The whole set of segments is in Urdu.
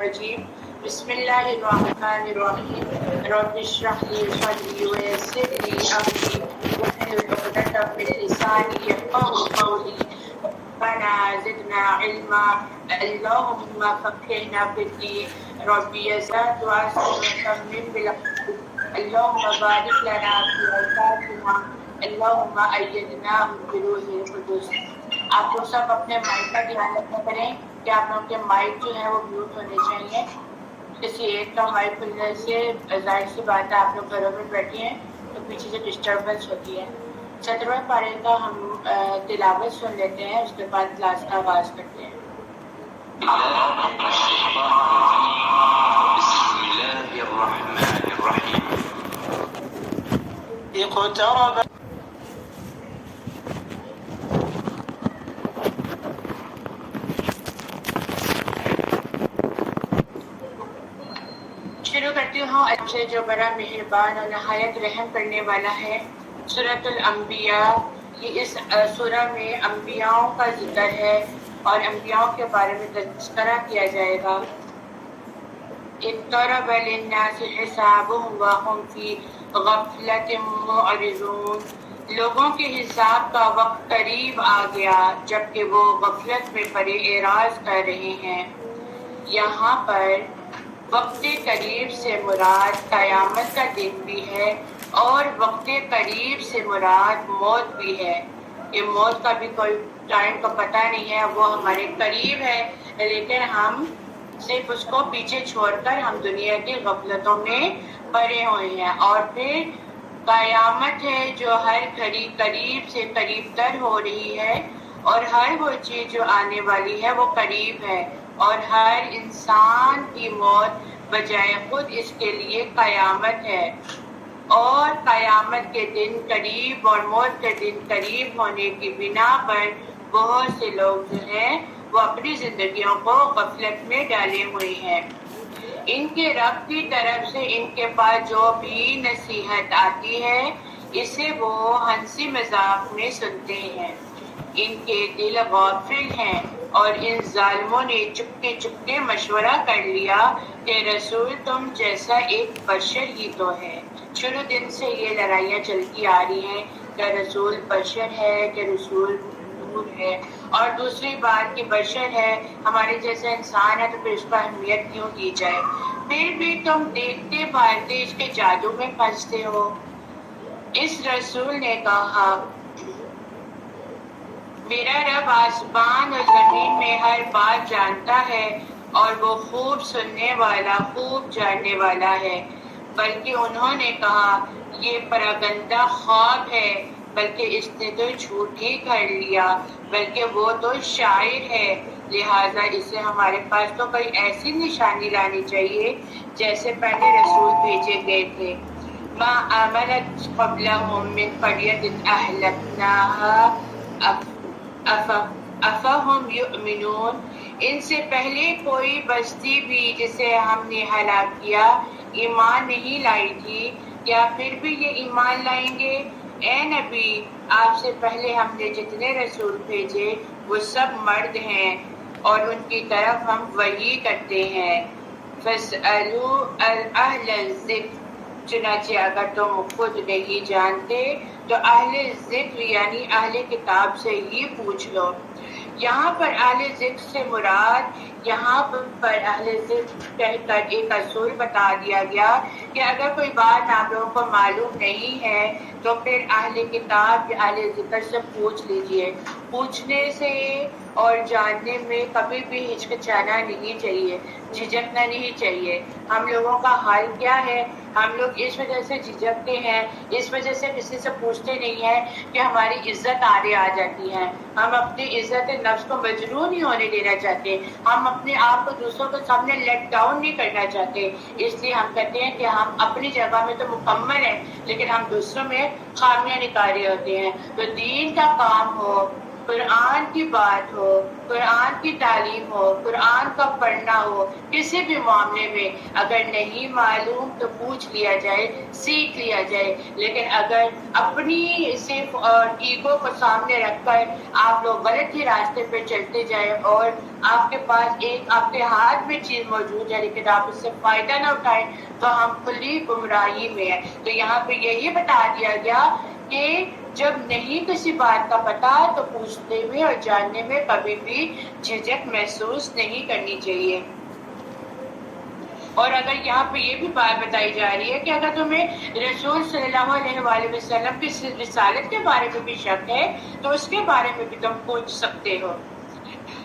الرجيم بسم الله الرحمن الرحيم رب اشرح لي صدري ويسر لي امري واحلل عقدة من لساني يفقهوا قولي ربنا زدنا علما اللهم فقهنا في الدين ربي يزداد واسع وتمم بالعقل اللهم بارك لنا في اوقاتنا اللهم ايدناهم بروح القدس. آپ لوگ سب اپنے مائک کا دھیان رکھا کریں کہ آپ لوگ کے مائک جو ہے وہ میوٹ ہونے چاہیے. کسی ایک کا مائک کھلنے سے ظاہر سی بات ہے آپ لوگ گھروں میں بیٹھے ہیں تو پیچھے سے ڈسٹربنس ہوتی ہے. 17ویں پارے کا ہم تلاوت سن لیتے ہیں, اس کے بعد کلاس کا آغاز کرتے ہیں. بسم الله الرحمن الرحيم اقترب شروع کرتی ہوں اچھے جو بڑا مہربان اور نہایت رحم کرنے والا ہے. سورۃ الانبیاء, یہ اس سورہ میں انبیاؤں کا ذکر ہے اور انبیاؤں کے بارے میں تذکرہ کیا جائے گا. اقترب للناس حسابهم وهم في غفلة معرضون, لوگوں کے حساب کا وقت قریب آ گیا جبکہ وہ غفلت میں پڑے اعراض کر رہے ہیں. یہاں پر وقت قریب سے مراد قیامت کا دن بھی ہے اور وقت قریب سے مراد موت بھی ہے. یہ موت کا بھی کوئی ٹائم کا پتہ نہیں ہے, وہ ہمارے قریب ہے لیکن ہم صرف اس کو پیچھے چھوڑ کر ہم دنیا کی غفلتوں میں پڑے ہوئے ہیں. اور پھر قیامت ہے جو ہر گھڑی قریب سے قریب تر ہو رہی ہے اور ہر وہ چیز جو آنے والی ہے وہ قریب ہے اور ہر انسان کی موت بجائے خود اس کے لیے قیامت ہے. اور قیامت کے دن قریب اور موت کے دن قریب ہونے کی بنا پر بہت سے لوگ جو ہیں وہ اپنی زندگیوں کو غفلت میں ڈالے ہوئے ہیں. ان کے رب کی طرف سے ان کے پاس جو بھی نصیحت آتی ہے اسے وہ ہنسی مذاق میں سنتے ہیں. ان کے دل غافل ہیں اور ان ظالموں نے چپکے چپکے مشورہ کر لیا کہ رسول تم جیسا ایک بشر ہی تو ہے. شروع دن سے یہ لڑائیاں چلتی آ رہی ہیں کہ رسول بشر ہے کہ رسول نور ہے, اور دوسری بات کہ بشر ہے ہمارے جیسا انسان ہے تو پھر اس کو اہمیت کیوں دی جائے. پھر بھی تم دیکھتے بھالتے اس کے جادو میں پھنستے ہو. اس رسول نے کہا میرا رب آسمان اور زمین میں ہر بات جانتا ہے اور وہ خوب سننے والا خوب جاننے والا ہے. بلکہ انہوں نے کہا یہ پراگندہ خواب ہے, بلکہ اس نے تو جھوٹ ہی کر لیا, بلکہ وہ تو شاعر ہے, لہٰذا اسے ہمارے پاس تو کوئی ایسی نشانی لانی چاہیے جیسے پہلے رسول بھیجے گئے تھے. ما آمنت قبلهم من قرية أهلكناها افہم یؤمنون, ان سے پہلے کوئی بستی بھی جسے ہم نے ہلاک کیا ایمان نہیں لائی تھی, کیا پھر بھی یہ ایمان لائیں گے؟ اے نبی, آپ سے پہلے ہم نے جتنے رسول بھیجے وہ سب مرد ہیں اور ان کی طرف ہم وحی کرتے ہیں. فاسألوا اہل الذکر, چنانچہ اگر تم خود نہیں جانتے تو اہل ذکر یعنی اہل کتاب سے ہی پوچھ لو. یہاں پر اہل ذکر سے مراد یہاں پر اہل ذکر کہہ کر ایک اصول بتا دیا گیا کہ اگر کوئی بات آپ لوگوں کو معلوم نہیں ہے تو پھر اہل کتاب یا اہل ذکر سے پوچھ لیجئے. پوچھنے سے اور جاننے میں کبھی بھی ہچکچانا نہیں چاہیے, جھجکنا نہیں چاہیے. ہم لوگوں کا حال کیا ہے, ہم لوگ اس وجہ سے جھجکتے ہیں, اس وجہ سے کسی سے پوچھتے نہیں ہیں کہ ہماری عزت آگے آ جاتی ہے. ہم اپنی عزت نفس کو مجروح نہیں ہونے دینا چاہتے, ہم اپنے آپ کو دوسروں کے سامنے لیٹ ڈاؤن نہیں کرنا چاہتے, اس لیے ہم کہتے ہیں کہ ہم اپنی جگہ میں تو مکمل ہیں لیکن ہم دوسروں میں خامیاں نکال رہے ہوتے ہیں. تو دین کا کام ہو, قرآن کی بات ہو، قرآن کی تعلیم ہو، قرآن کا پڑھنا ہو، کسی بھی معاملے میں اگر نہیں معلوم تو پوچھ لیا جائے، سیکھ لیا جائے. لیکن اگر اپنی صرف اور ایگو کو سامنے رکھ کر آپ لوگ غلط ہی راستے پہ چلتے جائیں اور آپ کے پاس ایک آپ کے ہاتھ میں چیز موجود ہے لیکن آپ اس سے فائدہ نہ اٹھائیں تو ہم کھلی گمراہی میں ہیں. تو یہاں پہ یہی بتا دیا گیا کہ جب نہیں کسی بات کا پتہ تو پوچھنے میں اور جاننے میں کبھی بھی جھجک محسوس نہیں کرنی چاہیے. اور اگر یہاں پہ یہ بھی بات بتائی جا رہی ہے کہ اگر تمہیں رسول صلی اللہ علیہ وآلہ وسلم کی رسالت کے بارے میں بھی شک ہے تو اس کے بارے میں بھی تم پوچھ سکتے ہو.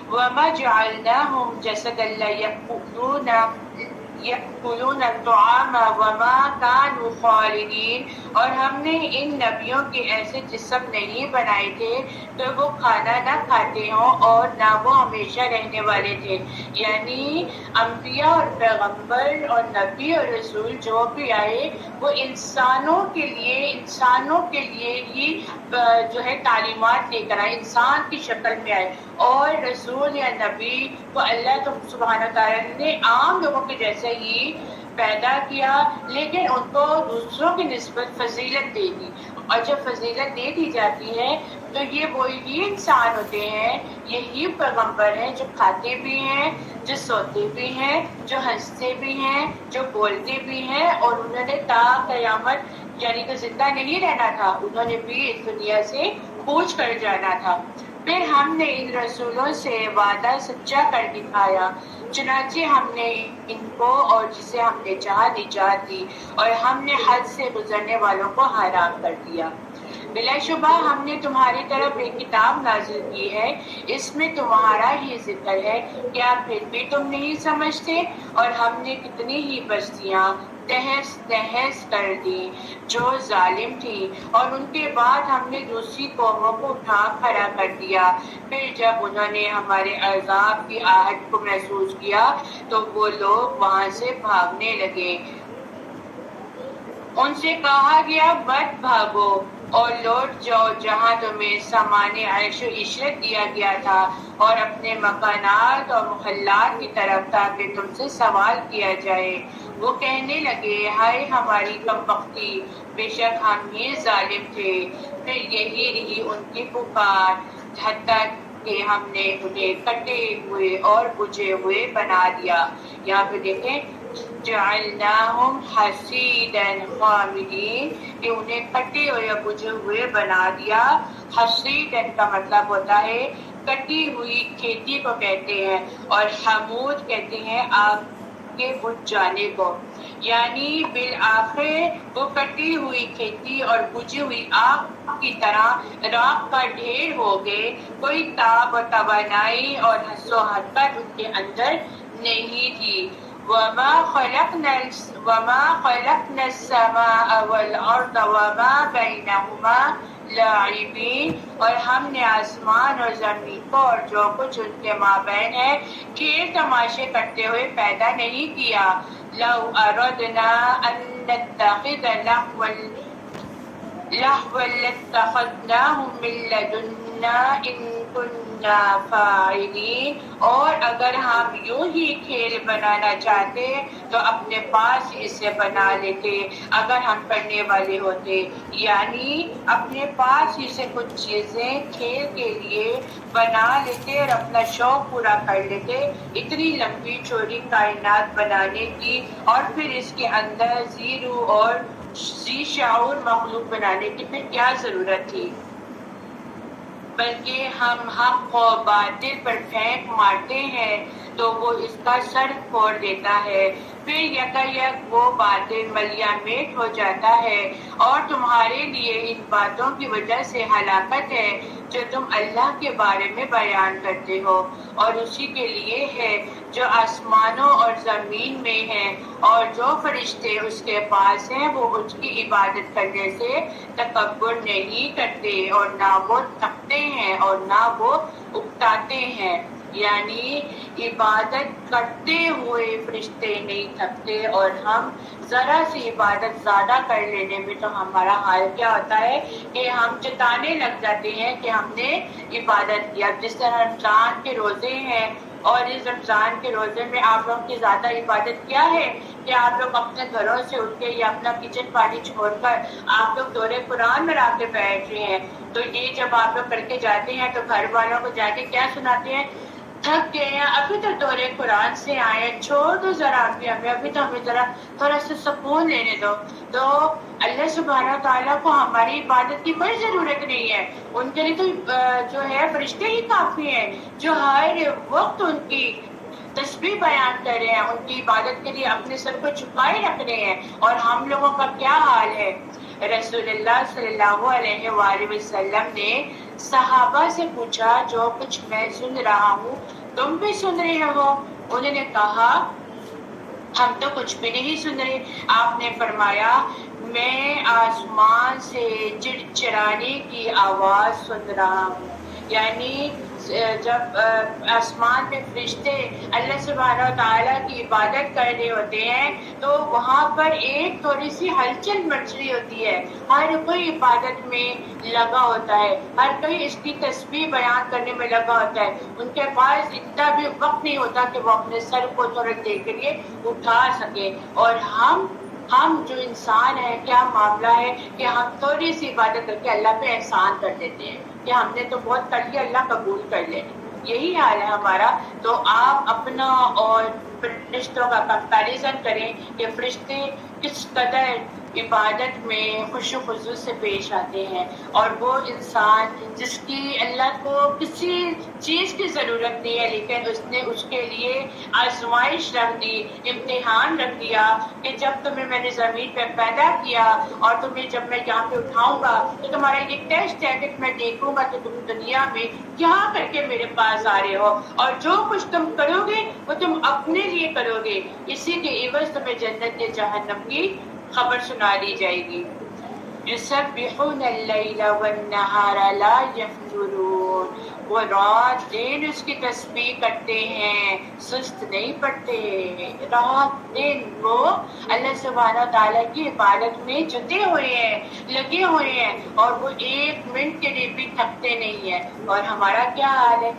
وَمَا جَعَلْنَاهُمْ جَسَدًا يَأْكُلُونَ الطَّعَامَ وَمَا كَانُوا خَالِدِينَ. اور ہم نے ان نبیوں کے ایسے جسم نہیں بنائے تھے تو وہ کھانا نہ کھاتے ہوں اور نہ وہ ہمیشہ رہنے والے تھے. یعنی انبیاء اور پیغمبر اور نبی اور رسول جو بھی آئے وہ انسانوں کے لیے ہی جو ہے تعلیمات لے کر آئے، انسان کی شکل میں آئے. اور رسول یا نبی کو اللہ سبحانہ تعالیٰ نے عام لوگوں کے جیسے ہی پیدا کیا لیکن ان کو دوسروں کی نسبت فضیلت دے دی. اور جب فضیلت دے دی جاتی ہے تو یہ وہی انسان ہوتے ہیں، یہی پیغمبر ہیں جو کھاتے بھی ہیں، جو سوتے بھی ہیں، جو ہنستے بھی ہیں، جو بولتے بھی ہیں. اور انہوں نے تا قیامت یعنی کہ زندہ نہیں رہنا تھا، انہوں نے بھی اس دنیا سے کوچ کر جانا تھا. پھر ہم نے ان رسولوں سے وعدہ سچا کر دکھایا، چنانچہ ہم نے ان کو اور جسے ہم نے چاہا نجات دی اور ہم نے حد سے گزرنے والوں کو حرام کر دیا. بلا شبہ ہم نے تمہاری طرف ایک کتاب نازل کی ہے، اس میں تمہارا ہی ذکر ہے، کیا پھر بھی تم نہیں سمجھتے؟ اور ہم نے کتنی ہی بستیاں تہس نہس کر دی جو ظالم تھی اور ان کے بعد ہم نے دوسری قوموں کو اٹھا کھڑا کر دیا. پھر جب انہوں نے ہمارے عذاب کی آہٹ کو محسوس کیا تو وہ لوگ وہاں سے بھاگنے لگے. ان سے کہا گیا مت بھاگو اور لوٹ جاؤ جہاں تمہیں سامان عیش و عشرت دیا گیا تھا اور اپنے مکانات اور محلات کی طرف تاکہ تم سے سوال کیا جائے. وہ کہنے لگے ہائے ہماری کمبختی، بے شک ہم ہی ظالم تھے. پھر یہی رہی ان کی پکار حتیٰ کہ ہم نے انہیں کٹے ہوئے اور بجھے ہوئے بنا دیا. یہاں پہ دیکھیں جعلناہم حصیدا خامدین کہ انہیں کٹے ہوئے یا بجھے ہوئے بنا دیا. حصیدا کا مطلب ہوتا ہے کٹی ہوئی کھیتی کو کہتے ہیں اور حمود کہتے ہیں آگ کے بجھ جانے کو. یعنی بالآخر وہ کٹی ہوئی کھیتی اور بجھی ہوئی آگ کی طرح راکھ کا ڈھیر ہو گئے. کوئی تاب و توانائی اور حس و حرکت ان کے اندر نہیں تھی. وما خلقنا السماء والارض وما بینہما لاعبین. اور ہم نے آسمان اور زمین کو اور جو کچھ ان کے مابین ہے کھیل تماشے کرتے ہوئے پیدا نہیں کیا. لو اردنا ان نتخذ لہوا لاتخذناہ من لدنا ان كنا فاعلین. اور اگر ہم یوں ہی کھیل بنانا چاہتے تو اپنے پاس اسے بنا لیتے اگر ہم کرنے والے ہوتے. یعنی اپنے پاس ہی سے کچھ چیزیں کھیل کے لیے بنا لیتے اور اپنا شوق پورا کر لیتے. اتنی لمبی چوڑی کائنات بنانے کی اور پھر اس کے اندر ذی روح اور ذی شعور مخلوق بنانے کی پھر کیا ضرورت تھی؟ بلکہ ہم حق کو باطل پر پھینک مارتے ہیں تو وہ اس کا سر پھوڑ دیتا ہے، پھر یکایک وہ باطل ملیا میٹ ہو جاتا ہے. اور تمہارے لیے ان باتوں کی وجہ سے ہلاکت ہے جو تم اللہ کے بارے میں بیان کرتے ہو، اور اسی کے لیے ہے جو آسمانوں اور زمین میں ہے اور جو فرشتے اس کے پاس ہیں وہ اس کی عبادت کرنے سے تکبر نہیں کرتے اور نہ وہ تھکتے ہیں اور نہ وہ اکتاتے ہیں. یعنی عبادت کرتے ہوئے فرشتے نہیں تھکتے، اور ہم ذرا سی عبادت زیادہ کر لینے میں تو ہمارا حال کیا ہوتا ہے کہ ہم جتانے لگ جاتے ہیں کہ ہم نے عبادت کیا۔ جس طرح رمضان کے روزے ہیں، اور اس رمضان کے روزے میں آپ لوگ کی زیادہ عبادت کیا ہے کہ آپ لوگ اپنے گھروں سے اٹھ کے یا اپنا کچن پانی چھوڑ کر آپ لوگ دورے قرآن میں آ کے بیٹھ رہے ہیں۔ تو یہ جب آپ لوگ کر کے جاتے ہیں تو گھر والوں کو جا کے کیا سناتے ہیں؟ تھک گئے ہیں، ابھی تو دورے قرآن سے آئے، چھوڑ دو ذرا ابھی تو ہمیں ذرا تھوڑا سا سکون لینے دو۔ تو اللہ سبحانہ تعالیٰ کو ہماری عبادت کی کوئی ضرورت نہیں ہے، ان کے لیے تو جو ہے فرشتے ہی کافی ہیں جو ہر وقت ان کی تسبیح بیان کر رہے ہیں، ان کی عبادت کے لیے اپنے سر کو چھپائے رکھ رہے ہیں۔ اور ہم لوگوں کا کیا حال ہے؟ رسول اللہ صلی اللہ علیہ وآلہ وسلم نے صحابہ سے پوچھا، جو کچھ میں سن رہا ہوں تم بھی سن رہے ہو؟ انہوں نے کہا ہم تو کچھ بھی نہیں سن رہے۔ آپ نے فرمایا میں آسمان سے چڑچڑانے کی آواز سن رہا ہوں۔ یعنی جب آسمان پہ فرشتے اللہ سبحانہ تعالیٰ کی عبادت کر رہے ہوتے ہیں تو وہاں پر ایک تھوڑی سی ہلچل مچ رہی ہوتی ہے، ہر کوئی عبادت میں لگا ہوتا ہے، ہر کوئی اس کی تسبیح بیان کرنے میں لگا ہوتا ہے۔ ان کے پاس اتنا بھی وقت نہیں ہوتا کہ وہ اپنے سر کو تھوڑا دیر کے لیے اٹھا سکے۔ اور ہم جو انسان ہیں، کیا معاملہ ہے کہ ہم تھوڑی سی عبادت کر کے اللہ پہ احسان کر دیتے ہیں کہ ہم نے تو بہت کر لیا، اللہ قبول کر لے۔ یہی حال ہے ہمارا۔ تو آپ اپنا اور فرشتوں کا کمپیریزن کریں کہ فرشتے کس قدر عبادت میں خشوع و خضوع سے پیش آتے ہیں، اور وہ انسان جس کی اللہ کو کسی چیز کی ضرورت نہیں ہے لیکن اس نے اس کے لیے آزمائش رکھ دی، امتحان رکھ دیا کہ جب تمہیں میں نے زمین پہ پیدا کیا اور تمہیں جب میں یہاں پہ اٹھاؤں گا تو تمہارا یہ ٹیسٹ ہے کہ میں دیکھوں گا کہ تم دنیا میں کیا کر کے میرے پاس آ رہے ہو، اور جو کچھ تم کرو گے وہ تم اپنے لیے کرو گے، اسی کے عوض تمہیں جنت یا جہنم کی خبر سنا دی جائے گی۔ یسبحون اللیل والنہار لا یفترون، وہ رات دن اس کی تسبیح کرتے ہیں، سست نہیں پڑتے۔ رات دن وہ اللہ سبحانہ تعالیٰ کی عبادت میں جتے ہوئے ہیں، لگے ہوئے ہیں، اور وہ ایک منٹ کے لیے بھی تھکتے نہیں ہیں۔ اور ہمارا کیا حال ہے؟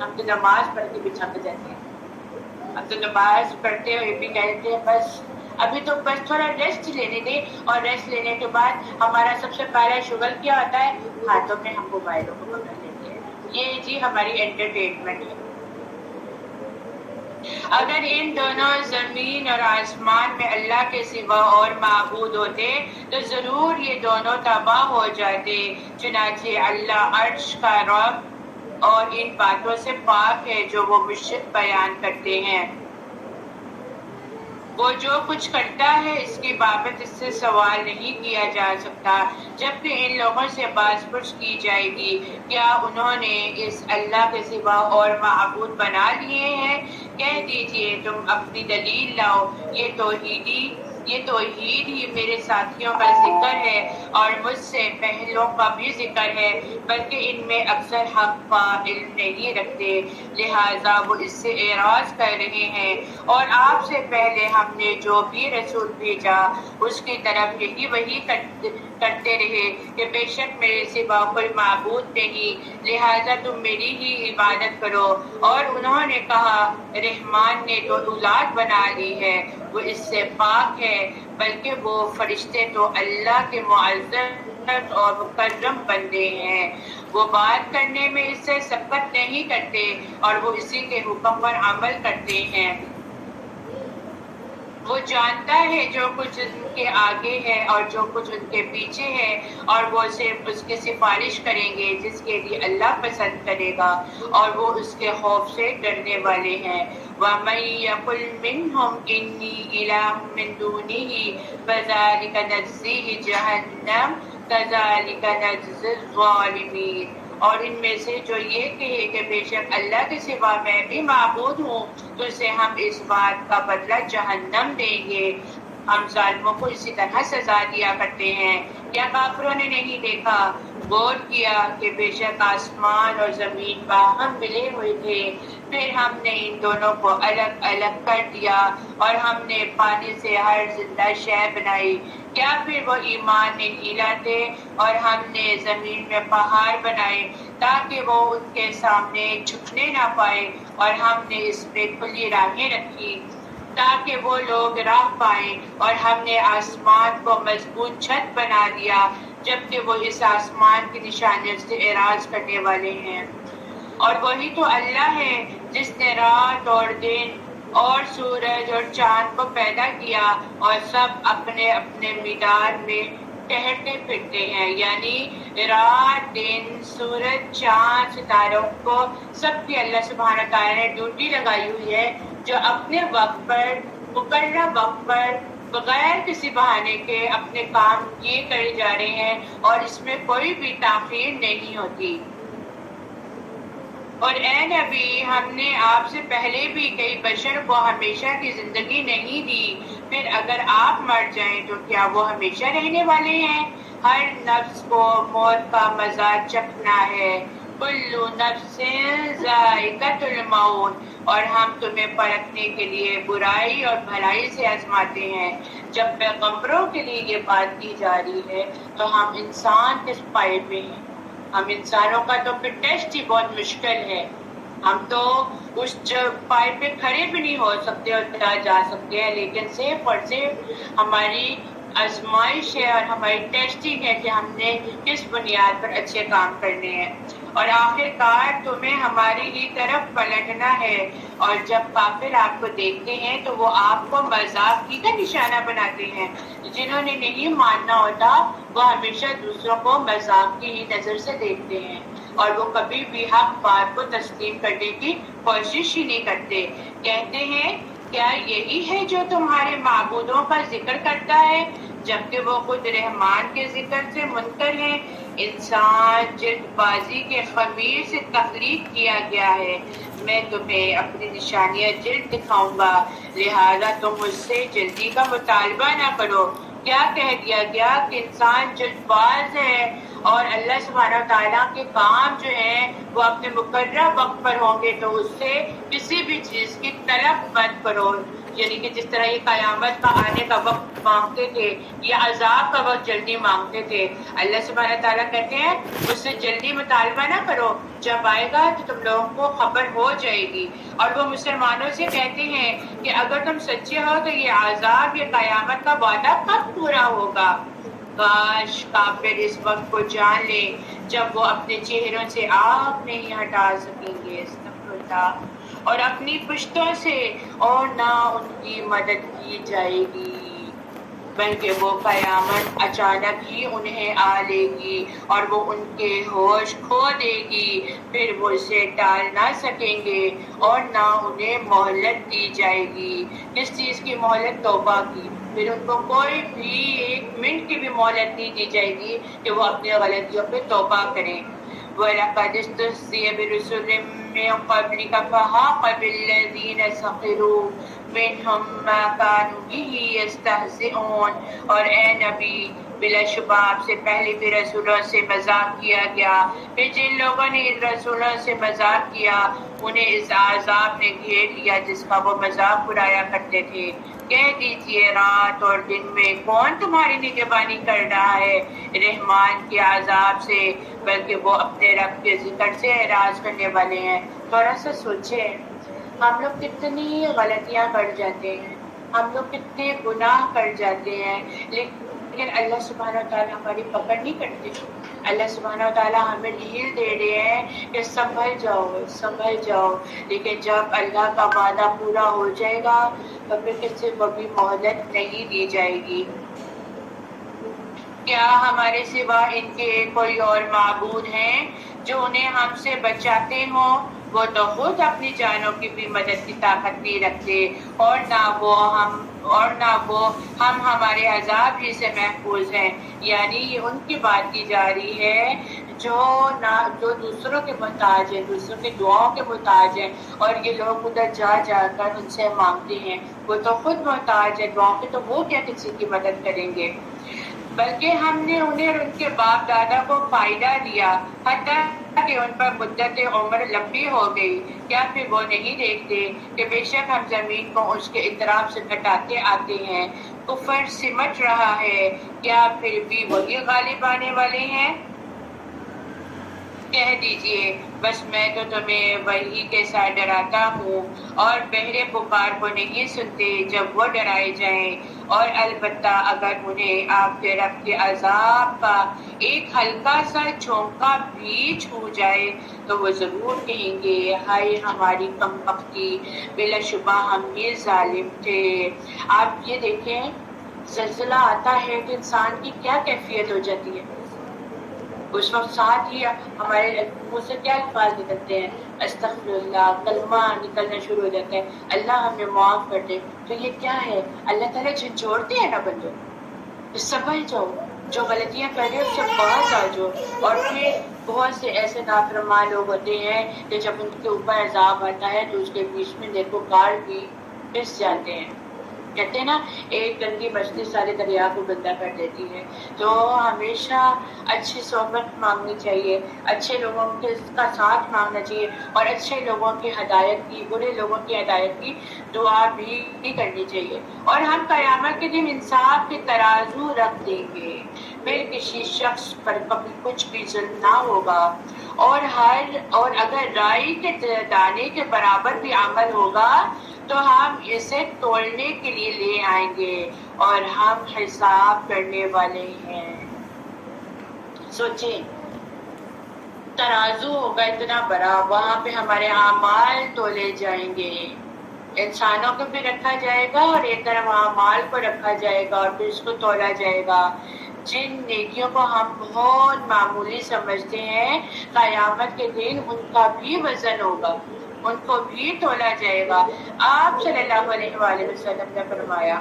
ہم تو نماز پڑھ کے بھی تھک جاتے ہیں، ہم تو نماز پڑھتے ہوئے بھی کہتے ہیں بس ابھی تو بس تھوڑا ریسٹ لینے دیں، اور ریسٹ لینے کے بعد ہمارا سب سے پہلا شغل کیا ہوتا ہے؟ ہاتھوں میں ہم موبائلوں کو پکڑ لیتے ہیں۔ یہ جی ہماری انٹرٹینمنٹ ہے۔ اگر ان دونوں زمین اور آسمان میں اللہ کے سوا اور معبود ہوتے تو ضرور یہ دونوں تباہ ہو جاتے، چنانچہ اللہ عرش کا رب اور ان باتوں سے پاک ہے جو وہ مشرک بیان کرتے ہیں۔ وہ جو کچھ کرتا ہے اس کی بابت اس سے سوال نہیں کیا جا سکتا۔ جبکہ ان لوگوں سے باز پرس کی جائے گی کیا انہوں نے اس اللہ کے سوا اور معبود بنا لیے ہیں؟ کہہ دیجئے تم اپنی دلیل لاؤ، یہ توحید ہی میرے ساتھیوں کا ذکر ہے اور مجھ سے پہلوں کا بھی ذکر ہے، بلکہ ان میں اکثر حق کا علم نہیں رکھتے، لہٰذا وہ اس سے اعراض کر رہے ہیں۔ اور آپ سے پہلے ہم نے جو بھی رسول بھیجا اس کی طرف یہی وحی کرتے رہے کہ بے شک میرے سوا کوئی معبود نہیں، لہٰذا تم میری ہی عبادت کرو۔ اور انہوں نے کہا رحمان نے تو اولاد بنا لی ہے، وہ اس سے پاک ہے، بلکہ وہ فرشتے تو اللہ کے معزز اور مکرم بندے ہیں، وہ بات کرنے میں اس سے سبقت نہیں کرتے اور وہ اسی کے حکم پر عمل کرتے ہیں۔ وہ جانتا ہے جو کچھ ان کے آگے ہے اور جو کچھ ان کے پیچھے ہے، اور وہ صرف اس کی سفارش کریں گے جس کے لیے اللہ پسند کرے گا، اور وہ اس کے خوف سے ڈرنے والے ہیں۔ وَمَن يَقُلْ مِنْهُمْ إِنِّي إِلَٰهٌ مِّن دُونِهِ فَذَٰلِكَ نَجْزِيهِ جَهَنَّمَ كَذَٰلِكَ نَجْزِي الظَّالِمِينَ۔ اور ان میں سے جو یہ کہے کہ بے شک اللہ کے سوا میں بھی معبود ہوں تو اسے ہم اس بات کا بدلہ جہنم دیں گے، ہم ظالموں کو اسی طرح سزا دیا کرتے ہیں۔ کیا کافروں نے نہیں دیکھا، غور کیا کہ بے شک آسمان اور زمین باہم ملے ہوئے تھے، پھر ہم نے ان دونوں کو الگ الگ کر دیا اور ہم نے پانی سے ہر زندہ شے بنائی، کیا پھر وہ ایمان نہیں لاتے؟ اور ہم نے زمین میں پہاڑ بنائے تاکہ وہ ان کے سامنے جھکنے نہ پائے، اور ہم نے اس میں کھلی راہیں رکھی تاکہ وہ لوگ راہ پائیں، اور ہم نے آسمان کو مضبوط چھت بنا دیا جبکہ وہ اس آسمان کی نشانیوں سے اعراض کرنے والے ہیں۔ اور وہی تو اللہ ہے جس نے رات اور دن اور سورج اور چاند کو پیدا کیا اور سب اپنے اپنے میدان میں ٹہرتے پھرتے ہیں، یعنی رات دن سورج چاند ستاروں کو سب کی اللہ سبحانہ تعالیٰ نے ڈیوٹی لگائی ہوئی ہے، جو اپنے وقت پر مقررہ وقت پر بغیر کسی بہانے کے اپنے کام کیے کرے جا رہے ہیں، اور اس میں کوئی بھی تاخیر نہیں ہوتی۔ اور اے نبی، ہم نے آپ سے پہلے بھی کئی بشر کو ہمیشہ کی زندگی نہیں دی، پھر اگر آپ مر جائیں تو کیا وہ ہمیشہ رہنے والے ہیں؟ ہر نفس کو موت کا مزہ چکھنا ہے، کل نفس ذائقۃ الموت، اور ہم تمہیں پرکھنے کے لیے برائی اور بھلائی سے آزماتے ہیں۔ جب پیغمبروں کے لیے یہ بات کی جا رہی ہے تو ہم انسان کس پائے پہ ہیں؟ ہم انسانوں کا تو پھر ٹیسٹ ہی بہت مشکل ہے، ہم تو اس پائے پہ کھڑے بھی نہیں ہو سکتے اور جا سکتے ہیں، لیکن صرف اور صرف ہماری آزمائش ہے اور ہماری ٹیسٹنگ ہے کہ ہم نے کس بنیاد پر اچھے کام کرنے ہیں، اور آخر کار تمہیں ہماری ہی طرف پلٹنا ہے۔ اور جب کافر آپ کو دیکھتے ہیں تو وہ آپ کو مذاق ہی کا نشانہ بناتے ہیں، جنہوں نے نہیں ماننا ہوتا وہ ہمیشہ دوسروں کو مذاق کی ہی نظر سے دیکھتے ہیں، اور وہ کبھی بھی حق بات کو تسلیم کرنے کی کوشش ہی نہیں کرتے۔ کہتے ہیں کیا یہی ہے جو تمہارے معبودوں کا ذکر کرتا ہے جبکہ وہ خود رحمان کے ذکر سے منکر ہیں؟ انسان جلد بازی کے خمیر سے تخلیق کیا گیا ہے، میں تمہیں اپنی نشانیاں جلد دکھاؤں گا، لہذا تم مجھ سے جلدی کا مطالبہ نہ کرو۔ کیا کہہ دیا گیا کہ انسان جلد باز ہے، اور اللہ سبحانہ تعالیٰ کے کام جو ہیں وہ اپنے مقررہ وقت پر ہوں گے، تو اس سے کسی بھی چیز کی طلب مت کرو، یعنی کہ جس طرح یہ قیامت کا آنے کا وقت مانگتے تھے، یہ عذاب کا وقت جلدی مانگتے تھے، اللہ سبحانہ تعالیٰ کہتے ہیں اس سے جلدی مطالبہ نہ کرو، جب آئے گا تو تم لوگوں کو خبر ہو جائے گی۔ اور وہ مسلمانوں سے کہتے ہیں کہ اگر تم سچے ہو تو یہ عذاب، یہ قیامت کا وعدہ کب پورا ہوگا؟ کاش کافر اس وقت کو جان لیں جب وہ اپنے چہروں سے آگ نہیں ہٹا سکیں گے، استغفر اللہ، اور اپنی پشتوں سے، اور نہ ان کی مدد کی جائے گی، بلکہ وہ قیامت اچانک ہی انہیں آ لے گی اور وہ ان کے ہوش کھو دے گی، پھر وہ اسے ٹال نہ سکیں گے اور نہ انہیں مہلت دی جائے گی۔ کس چیز کی مہلت؟ توبہ کی۔ پھر ان کو کوئی بھی ایک منٹ کی بھی مہلت نہیں دی جائے گی کہ وہ اپنی غلطیوں پہ توبہ کریں۔ وَلَقَدِ اسْتُهْزِئَ بِرُسُلٍ مِّن قَبْلِكَ فَحَاقَ بِالَّذِينَ سَخِرُوا مِنْهُم مَّا كَانُوا بِهِ يَسْتَهْزِئُونَ، اور اے نبی بلا شبہ آپ سے پہلے بھی رسولوں سے مذاق کیا گیا، پھر جن لوگوں نے ان رسولوں سے مذاق کیا انہیں اس عذاب نے گھیر لیا جس کا وہ مذاق اڑایا کرتے تھے۔ کہہ دیجئے رات اور دن میں کون تمہاری نگہبانی کر رہا ہے رحمان کے عذاب سے، بلکہ وہ اپنے رب کے ذکر سے اعراض کرنے والے ہیں۔ تھوڑا سا سوچیں، ہم لوگ کتنی غلطیاں کر جاتے ہیں، ہم لوگ کتنے گناہ کر جاتے ہیں، لیکن اللہ سبحانہ تعالیٰ ہماری پکڑ نہیں کرتے۔ اللہ سبحانہ تعالیٰ ہمیں ڈھیل دے رہے ہیں کہ سنبھل جاؤ سنبھل جاؤ، لیکن جب اللہ کا وعدہ پورا ہو جائے گا تو پھر کسی کو بھی مہلت نہیں دی جائے گی۔ کیا ہمارے سوا ان کے کوئی اور معبود ہیں جو انہیں ہم سے بچاتے ہوں؟ وہ تو خود اپنی جانوں کی بھی مدد کی طاقت نہیں رکھتے، اور نہ وہ ہم ہمارے عذاب ہی سے محفوظ ہیں۔ یعنی یہ ان کی بات کی جا رہی ہے جو دوسروں کے محتاج ہیں، دوسروں کی دعاؤں کے محتاج ہیں، اور یہ لوگ ادھر جا کر ان سے مانگتے ہیں، وہ تو خود محتاج ہے دعاؤں کے، تو وہ کیا کسی کی مدد کریں گے؟ بلکہ ہم نے انہیں اور ان کے باپ دادا کو فائدہ دیا، حتیٰ کہ ان پر مدت عمر لمبی ہو گئی۔ کیا پھر وہ نہیں دیکھتے کہ بے شک ہم زمین کو اس کے اطراف سے گھٹاتے آتے ہیں، کفر سمٹ رہا ہے، کیا پھر بھی وہی غالب آنے والے ہیں؟ کہہ دیجئے بس میں تو تمہیں وحی کے ساتھ ڈراتا ہوں، اور بہرے پکار کو نہیں سنتے جب وہ ڈرائے جائیں، اور البتہ اگر انہیں آپ کے رب کے عذاب کا ایک ہلکا سا جھونکا بھی چھو جائے تو وہ ضرور کہیں گے ہائے ہماری کم بختی، بلا شبہ ہم یہ ظالم تھے۔ آپ یہ دیکھیں زلزلہ آتا ہے تو انسان کی کیا کیفیت ہو جاتی ہے، اس وقت ساتھ ہی ہمارے منہ سے کیا الفاظ نکلتے ہیں، استغفر اللہ، کلمہ نکلنا شروع ہو جاتا ہے، اللہ ہمیں معاف کر دے۔ تو یہ کیا ہے، اللہ تعالیٰ جھنجھوڑتے ہیں نا بندوں، سنبھل جاؤ، جو غلطیاں کر رہے ہو اس سے باز آ جاؤ۔ اور پھر بہت سے ایسے نافرمان لوگ ہوتے ہیں کہ جب ان کے اوپر عذاب آتا ہے تو اس کے بیچ میں دیکھو کار بھی پس جاتے ہیں۔ کہتے ہیں نا ایک گندی مچھلی سارے دریا کو گندا کر دیتی ہے۔ تو ہمیشہ اچھی صحبت مانگنی چاہیے، اچھے لوگوں کا ساتھ مانگنا چاہیے، اور اچھے لوگوں کی ہدایت کی، برے لوگوں کی ہدایت کی دعا بھی کرنی چاہیے۔ اور ہم قیامت کے دن انصاف کے ترازو رکھ دیں گے، پھر کسی شخص پر کبھی کچھ بھی ظلم نہ ہوگا، اور اگر رائی کے دانے کے برابر بھی عمل ہوگا تو ہم اسے تولنے کے لیے لے آئیں گے، اور ہم حساب کرنے والے ہیں۔ سوچیں ترازو ہوگا اتنا بڑا، وہاں پہ ہمارے اعمال تولے جائیں گے، انسانوں کو بھی رکھا جائے گا اور ایک طرف اعمال کو رکھا جائے گا اور پھر اس کو تولا جائے گا۔ جن نیکیوں کو ہم بہت معمولی سمجھتے ہیں قیامت کے دن ان کا بھی وزن ہوگا، ان کو بھی تولا جائے گا۔ آپ صلی اللہ علیہ وآلہ وسلم نے فرمایا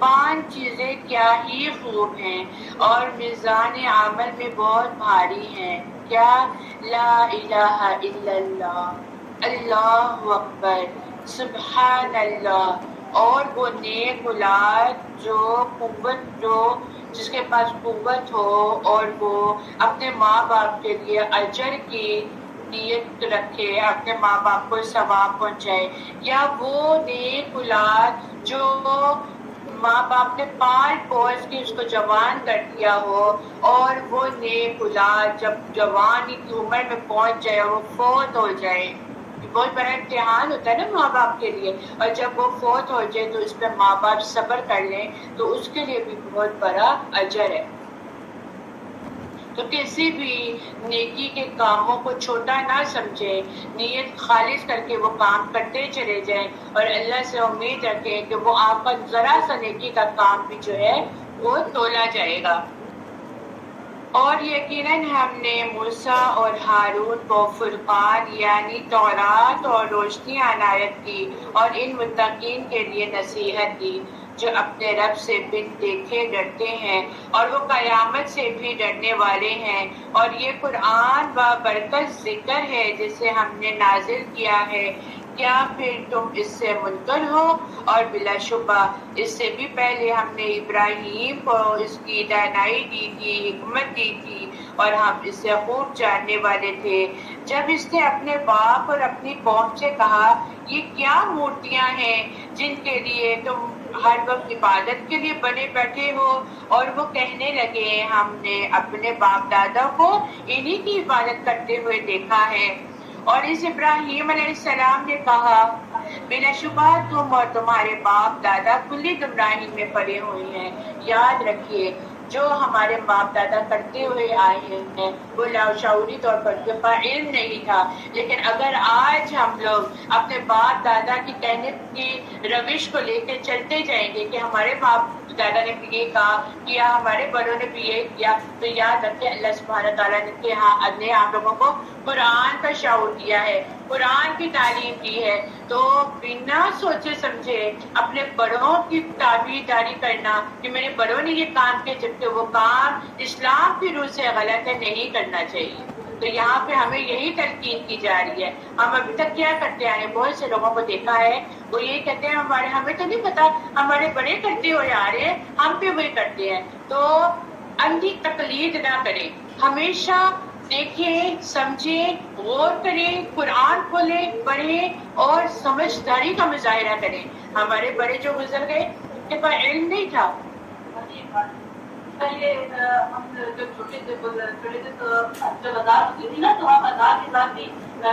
5 چیزیں کیا ہی خوب ہیں اور میزان عمل میں بہت بھاری ہیں۔ کیا؟ لا الہ الا اللہ، اللہ اکبر، سبحان اللہ، اور وہ نیک اولاد جس کے پاس قوت ہو اور وہ اپنے ماں باپ کے لیے اجر کی نیت رکھے، اپنے ماں باپ کو ثواب پہنچائے، یا وہ نیک اولاد جو ماں باپ نے پال پوس کے اس کو جوان کر دیا ہو، اور وہ نیک اولاد جب جوانی کی عمر میں پہنچ جائے وہ فوت ہو جائے۔ بہت بڑا امتحان ہوتا ہے نا ماں باپ کے لیے، اور جب وہ فوت ہو جائے تو اس پہ ماں باپ صبر کر لیں تو اس کے لیے بھی بہت بڑا اجر ہے۔ تو کسی بھی نیکی کے کاموں کو چھوٹا نہ سمجھیں، نیت خالص کر کے وہ کام کرتے چلے جائیں، اور اللہ سے امید رکھیں کہ وہ آپ کا ذرا سا نیکی کا کام بھی جو ہے وہ تولا جائے گا۔ اور یقیناً ہم نے موسیٰ اور ہارون کو فرقان یعنی تورات اور روشنی عنایت کی، اور ان متقین کے لیے نصیحت دی جو اپنے رب سے بن دیکھے ڈرتے ہیں اور وہ قیامت سے بھی ڈرنے والے ہیں۔ اور یہ قرآن بابرکت ذکر ہے جسے ہم نے نازل کیا ہے، کیا پھر تم اس سے منکر ہو؟ اور بلا شبہ اس سے بھی پہلے ہم نے ابراہیم کو اس کی دانائی دی تھی، حکمت دی تھی، اور ہم اس سے خوب جاننے والے تھے۔ جب اس نے اپنے باپ اور اپنی قوم سے کہا یہ کیا مورتیاں ہیں جن کے لیے تم ہر وقت عبادت کے لیے بنے بیٹھے ہو، اور وہ کہنے لگے ہم نے اپنے باپ دادا کو انہی کی عبادت کرتے ہوئے دیکھا ہے۔ اور اس ابراہیم علیہ السلام نے کہا بلا شبہ تم اور تمہارے باپ دادا کلی گمراہی میں پڑے ہوئے ہیں۔ یاد رکھیے جو ہمارے باپ دادا کرتے ہوئے آئے ہیں وہ لاشعوری طور پر ان کے پاس علم نہیں تھا، لیکن اگر آج ہم لوگ اپنے باپ دادا کی کہنے کی روش کو لے کے چلتے جائیں گے کہ ہمارے باپ دادا نے بھی یہ کہا کیا، ہمارے بڑوں نے بھی یہ کیا، تو یاد رکھیں اللہ سبحانہ تعالیٰ نے آپ لوگوں کو قرآن کا شعور دیا ہے، قرآن کی تعلیم دی ہے، تو بنا سوچے سمجھے اپنے بڑوں کی تابعداری کرنا کہ میرے بڑوں نے یہ کام کیا جبکہ وہ کام اسلام کی روح سے غلط ہے، نہیں کرنا چاہیے۔ تو یہاں پہ ہمیں یہی تلقین کی جا رہی ہے۔ ہم ابھی تک کیا کرتے آئے ہیں، بہت سے لوگوں کو دیکھا ہے وہ یہ کہتے ہیں ہمیں تو نہیں پتا، ہمارے بڑے کرتے ہوئے آ رہے ہیں ہم بھی وہی کرتے ہیں۔ تو اندھی تقلید نہ کریں، ہمیشہ دیکھیں، سمجھیں، غور کریں، قرآن کھولیں، پڑھیں اور سمجھداری کا مظاہرہ کریں۔ ہمارے بڑے جو گزر گئے ان کے پاس علم نہیں تھا۔ پہلے ہم جب چھوٹے تھے تو جب آزاد ہوتی تھی نا تو ہم آزاد کے ساتھ بھی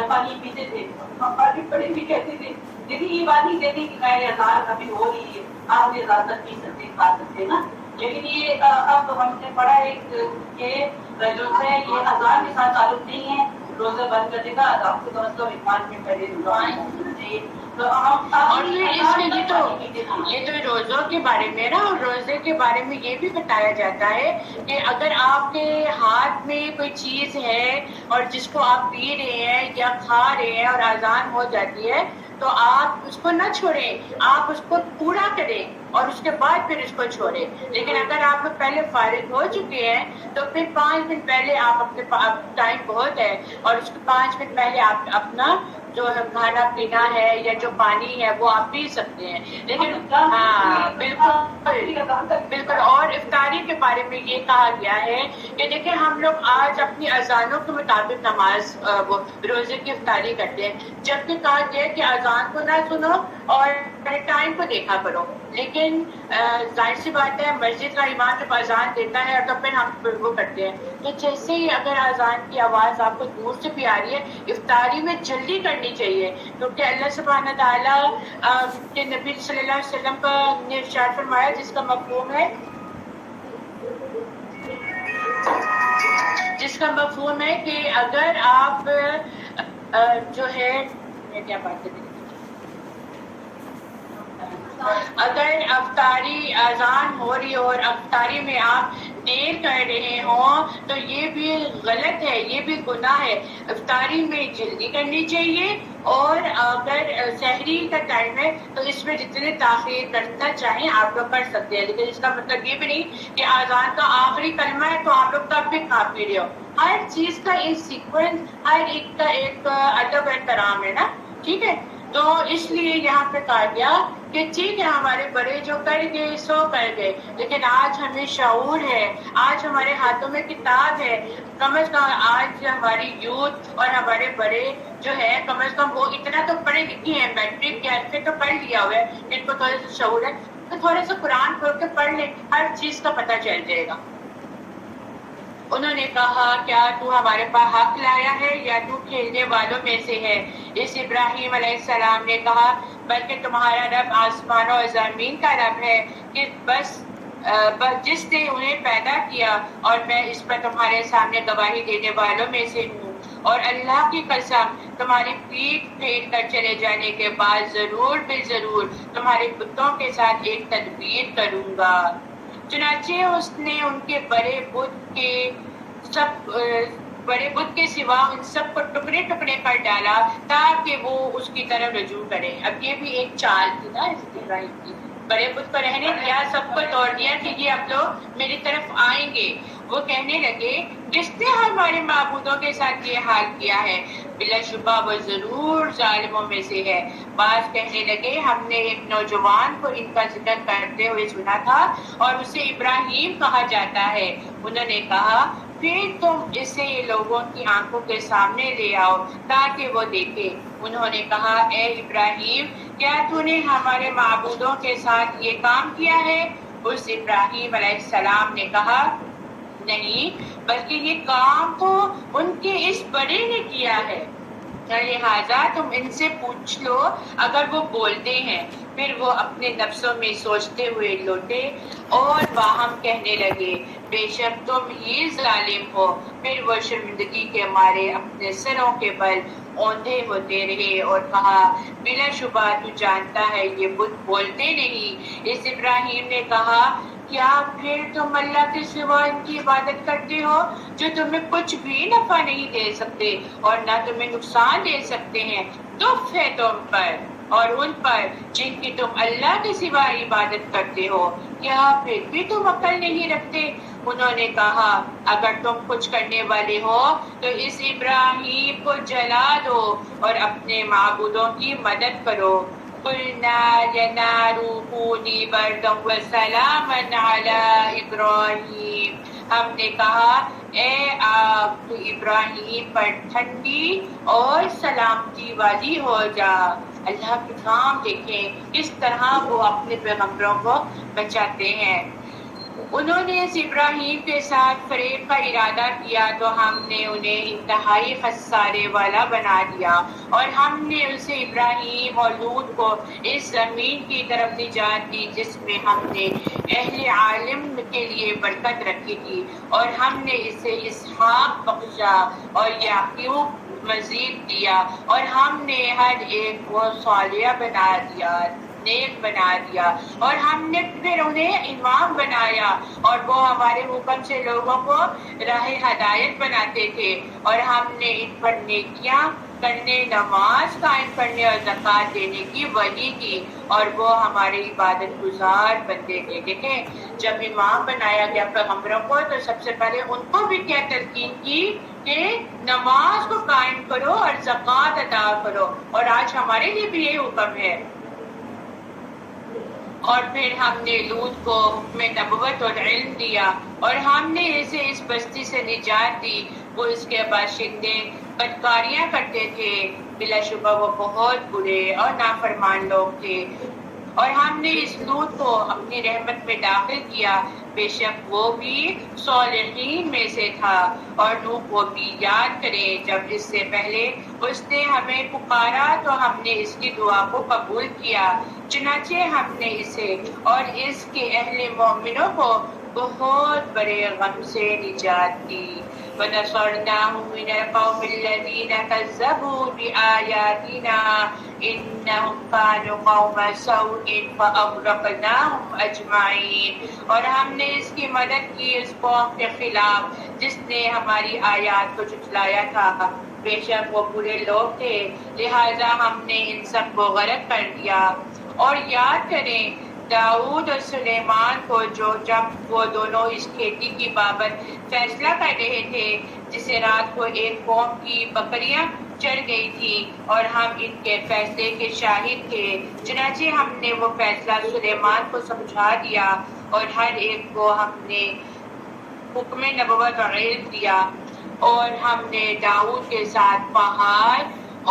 پانی پیتے تھے، ہم پانی پڑے بھی کہتے تھے، لیکن یہ بات نہیں کہتے کہ میرے آزاد ابھی ہو رہی ہے آپ بھی آزاد پی سکتے کھا سکتے نا، لیکن یہ اب ہم نے پڑھا ہے کہ جو ہے یہ آزاد کے ساتھ تعلق نہیں ہے، روزہ بند کرنے کا آپ کو کم از کم 1 ماہ میں پہلے دعائیں ہونا چاہیے۔ اور پھر اس میں یہ تو روزوں کے بارے میں نا، اور روزے کے بارے میں یہ بھی بتایا جاتا ہے کہ اگر آپ کے ہاتھ میں کوئی چیز ہے اور جس کو آپ پی رہے ہیں یا کھا رہے ہیں اور اذان ہو جاتی ہے تو آپ اس کو نہ چھوڑیں، آپ اس کو پورا کریں اور اس کے بعد پھر اس کو چھوڑیں۔ لیکن اگر آپ لوگ پہلے فارغ ہو چکے ہیں تو پھر 5 منٹ پہلے آپ اپنے ٹائم بہت ہے اور اس کے 5 منٹ پہلے آپ اپنا جو ہے کھانا پینا ہے یا جو پانی ہے وہ آپ پی سکتے ہیں۔ لیکن ہاں بالکل اور افطاری کے بارے میں یہ کہا گیا ہے کہ دیکھیں ہم لوگ آج اپنی اذانوں کے مطابق نماز روزے کی افطاری کرتے ہیں، جبکہ کہا گیا ہے کہ اذان کو نہ سنو اور ٹائم کو دیکھا کرو۔ لیکن ظاہر سی بات ہے مسجد کا امام جب اذان دیتا ہے تو پھر ہم وہ کرتے ہیں، تو جیسے ہی اگر اذان کی آواز آپ کو دور سے بھی آ رہی ہے افطاری میں جلدی کرنی چاہیے، کیونکہ اللہ سبحانہ تعالیٰ کے نبی صلی اللہ علیہ وسلم کا نے ارشاد فرمایا جس کا مفہوم ہے کہ اگر آپ جو ہے کیا بات ہے اگر افطاری اذان ہو رہی ہو اور افطاری میں آپ دیر کر رہے ہوں تو یہ بھی غلط ہے، یہ بھی گناہ ہے۔ افطاری میں جلدی کرنی چاہیے اور اگر سحری کا ٹائم ہے تو اس میں جتنے تاخیر کرنا چاہیں آپ لوگ کر سکتے ہیں، لیکن اس کا مطلب یہ بھی نہیں کہ اذان کا آخری کلمہ ہے تو آپ لوگ تب بھی کھا پی رہے ہو۔ ہر چیز کا ایک سیکوینس، ہر ایک کا ایک ادب احترام ہے نا، ٹھیک ہے؟ تو اس لیے یہاں پہ کہا گیا کہ ٹھیک ہے ہمارے بڑے جو کر گئے سو کر گئے، لیکن آج ہمیں شعور ہے، آج ہمارے ہاتھوں میں کتاب ہے، کم از کم آج ہماری یوتھ اور ہمارے بڑے جو ہے کم از کم وہ اتنا تو پڑھے لکھے ہیں، میٹرک کے ایسے تو پڑھ لیا ہوا ہے، ان کو تھوڑا سا شعور ہے تو تھوڑا سا قرآن کھول کے پڑھ لیں، ہر چیز کا پتہ چل جائے گا۔ انہوں نے کہا کیا تو ہمارے پاس حق لایا ہے یا تو کھیلنے والوں میں سے ہے؟ اس ابراہیم علیہ السلام نے کہا بلکہ تمہارا رب آسمان و زمین کا رب ہے کہ بس جس نے انہیں پیدا کیا اور میں اس پر تمہارے سامنے گواہی دینے والوں میں سے ہوں، اور اللہ کی قسم تمہاری پیٹھ پھیر کر چلے جانے کے بعد ضرور بے ضرور تمہارے بتوں کے ساتھ ایک تدبیر کروں گا۔ چنانچہ اس نے ان کے بڑے بت کے سوا ان سب کو ٹکڑے ٹکڑے کر ڈالا تاکہ وہ اس کی طرف رجوع کریں۔ اب یہ بھی ایک چال تھی نا اس ابراہیم کی، بڑے بت کو رہنے دیا، سب کو توڑ دیا کہ یہ اب لوگ میری طرف آئیں گے۔ وہ کہنے لگے کس نے ہمارے معبودوں کے ساتھ یہ حال کیا ہے؟ بلا شبہ وہ ضرور ظالموں میں سے ہے۔ بعض کہنے لگے ہم نے ایک نوجوان کو ان کا ذکر کرتے ہوئے سنا تھا اور اسے ابراہیم کہا جاتا ہے۔ انہوں نے کہا پھر تم اسے لوگوں کی آنکھوں کے سامنے لے آؤ تاکہ وہ دیکھے۔ انہوں نے کہا اے ابراہیم کیا تو نے ہمارے معبودوں کے ساتھ یہ کام کیا ہے؟ اس ابراہیم علیہ السلام نے کہا نہیں، بلکہ یہ کام تو ان کے اس بڑے نے کیا ہے، لہٰذا تم ان سے پوچھ لو اگر وہ بولتے ہیں۔ پھر وہ اپنے نفسوں میں سوچتے ہوئے لوٹے اور باہم کہنے لگے بے شک تم ہی ظالم ہو۔ پھر وہ شرمندگی کے مارے اپنے سروں کے بل اوندھے ہوتے رہے اور کہا بلا شبہ تو جانتا ہے یہ بت بولتے نہیں۔ اس ابراہیم نے کہا کیا پھر تم اللہ کے سوا ان کی عبادت کرتے ہو جو تمہیں کچھ بھی نفع نہیں دے سکتے اور نہ تمہیں نقصان دے سکتے ہیں؟ دف ہے تم پر اور ان پر جن کی تم اللہ کے سوا عبادت کرتے ہو، کیا پھر بھی تم عقل نہیں رکھتے؟ انہوں نے کہا اگر تم کچھ کرنے والے ہو تو اس ابراہیم کو جلا دو اور اپنے معبودوں کی مدد کرو۔ قلنا یا نار کونی بردا وسلاما علی ابراہیم ہم نے کہا اے آگ تو ابراہیم پر ٹھنڈی اور سلامتی والی ہو جا۔ اللہ کے کام دیکھیں کس طرح وہ اپنے پیغمبروں کو بچاتے ہیں۔ انہوں نے اس ابراہیم کے ساتھ فریب کا ارادہ کیا تو ہم نے انہیں انتہائی خسارے والا بنا دیا، اور ہم نے اسے ابراہیم اور لوط کو اس زمین کی طرف نجات دی جس میں ہم نے اہل عالم کے لیے برکت رکھی تھی، اور ہم نے اسے اسحاق بخشا اور یعقوب مزید دیا، اور ہم نے ہر ایک کو صالح بنا دیا، نیک بنا دیا، اور ہم نے پھر انہیں امام بنایا، اور وہ ہمارے حکم سے لوگوں کو راہ ہدایت بناتے تھے، اور ہم نے ان پر نیکیاں کرنے، نماز قائم کرنے اور زکوٰۃ دینے کی وحی کی، اور وہ ہمارے عبادت گزار بندے تھے۔ دیکھیں جب امام بنایا گیا پیغمبروں کو تو سب سے پہلے ان کو بھی کیا تلقین کی کہ نماز کو قائم کرو اور زکوٰۃ ادا کرو، اور آج ہمارے لیے بھی یہ حکم ہے۔ اور پھر ہم نے لوط کو حکم نبوت اور علم دیا، اور ہم نے اسے اس بستی سے نجات دی۔ وہ اس کے باشندے بدکاریاں کرتے تھے، بلا شبہ وہ بہت برے اور نافرمان لوگ تھے، اور ہم نے اس لوط کو اپنی رحمت میں داخل کیا، بے شک وہ بھی صالحین میں سے تھا۔ اور نوح کو بھی یاد کریں جب اس سے پہلے اس نے ہمیں پکارا تو ہم نے اس کی دعا کو قبول کیا، چنانچہ ہم نے اسے اور اس کے اہل مومنوں کو بہت بڑے غم سے نجات دی۔ وَنَصَرْنَاهُ مِنَ الْقَوْمِ الَّذِينَ كَذَّبُوا بِآيَاتِنَا إِنَّهُمْ كَانُوا قَوْمَ سَوْءٍ فَأَغْرَقْنَاهُمْ أَجْمَعِينَ۔ اور ہم نے اس کی مدد کی اس قوم کے خلاف جس نے ہماری آیات کو جھٹلایا تھا، بے شک وہ برے لوگ تھے، لہٰذا ہم نے ان سب کو غرق کر دیا۔ اور یاد کریں داؤد اور سلیمان کو جب وہ دونوں اس کھیتی کی بابت فیصلہ کر رہے تھے جسے رات کو ایک قوم کی بکریاں چر گئی تھی، اور ہم ان کے فیصلے کے شاہد تھے، چنانچہ ہم نے وہ فیصلہ سلیمان کو سمجھا دیا، اور ہر ایک کو ہم نے حکم نبوت اور علم دیا، اور ہم نے داؤد کے ساتھ پہاڑ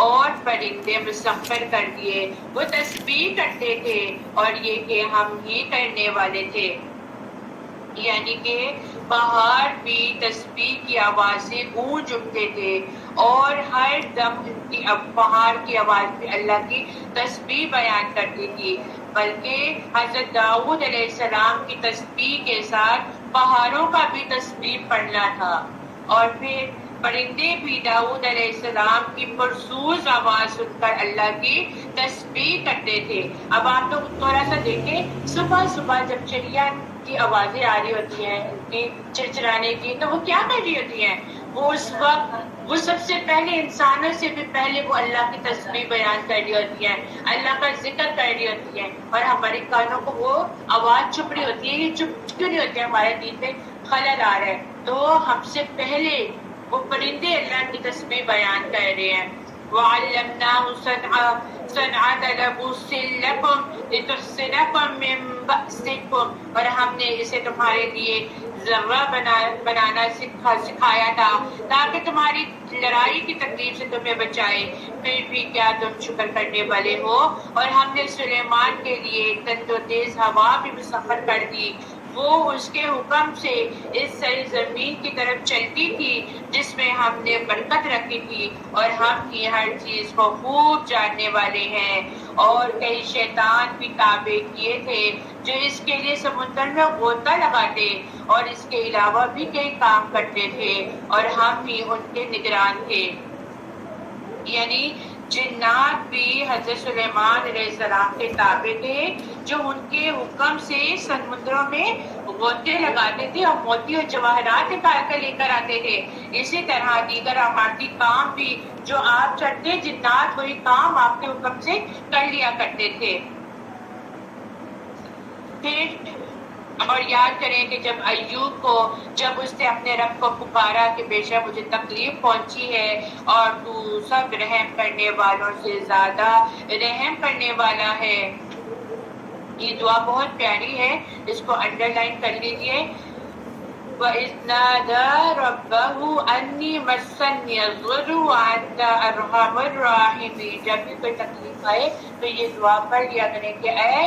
اور پرندے مسخر کر دیے، وہ تسبیح کرتے تھے اور یہ کہ ہم ہی کرنے والے تھے، یعنی کہ پہاڑ بھی تسبیح کی آواز سے گونج اٹھتے تھے، اور ہر دم ان کی پہاڑ کی آواز بھی اللہ کی تسبیح بیان کرتی تھی، بلکہ حضرت داؤد علیہ السلام کی تسبیح کے ساتھ پہاڑوں کا بھی تسبیح پڑھنا تھا، اور پھر پرندے بھی داؤد علیہ السلام کی پرسوز آواز سن کر اللہ کی تسبیح کرتے تھے۔ اب آپ لوگ تھوڑا سا دیکھیں، صبح صبح جب چڑیا کی آوازیں آ رہی ہوتی ہیں ان کی چرچرانے کی، تو وہ کیا کر رہی ہوتی ہیں؟ وہ اس وقت وہ سب سے پہلے انسانوں سے بھی پہلے وہ اللہ کی تسبیح بیان کر رہی ہوتی ہیں، اللہ کا ذکر کر رہی ہوتی ہیں، اور ہمارے کانوں کو وہ آواز چھپ رہی ہوتی ہے، یہ چپ کیوں نہیں ہوتی ہے؟ ہمارے دین پہ خلل آ رہا ہے، تو ہم سے پہلے وہ پرندے اللہ کی تسبیح بیان کر رہے ہیں۔ وَعَلَّمْنَاهُ صَنْعَةَ لَبُوسٍ لَكُمْ لِتُحْصِنَكُم مِّن بَأْسِكُمْ، اور ہم نے اسے تمہارے لیے ذرہ بنانا سکھایا تھا تاکہ تمہاری لڑائی کی تکلیف سے تمہیں بچائے، پھر بھی کیا تم شکر کرنے والے ہو؟ اور ہم نے سلیمان کے لیے تند و تیز ہوا بھی مسخر کر دی، وہ اس کے حکم سے اس سرزمین کی طرف چلتی تھی جس میں ہم نے برکت رکھی تھی، اور ہم ہی ہر چیز کو خوب جاننے والے ہیں۔ اور کئی شیطان بھی تابع کیے تھے جو اس کے لیے سمندر میں غوطہ لگاتے اور اس کے علاوہ بھی کئی کام کرتے تھے، اور ہم ہی ان کے نگران تھے۔ یعنی جنات بھی حضرت سلیمان علیہ السلام کے تابع تھے جو ان کے حکم سے سمندروں میں غوطے لگاتے تھے اور موتی اور جواہرات نکال کر لے کر آتے تھے۔ اسی طرح دیگر امارتی کام بھی جو آپ کرتے، جنات وہی کام آپ کے حکم سے کر لیا کرتے تھے۔ پھر اور یاد کریں کہ جب ایوب کو جب اس نے اپنے رب کو پکارا کہ بے شک مجھے تکلیف پہنچی ہے اور تو سب رحم کرنے والوں سے زیادہ رحم کرنے والا ہے، یہ دعا بہت پیاری ہے، اس کو انڈر لائن کر لیجئے۔ وَإِذْ نَادَى رَبَّهُ أَنِّي مَسَّنِّيَ الضُّرُّ وَأَنْتَ أَرْحَمُ الرَّاحِمِينَ. جب بھی کوئی تکلیف آئے تو یہ دعا پڑھ لیا کریں کہ اے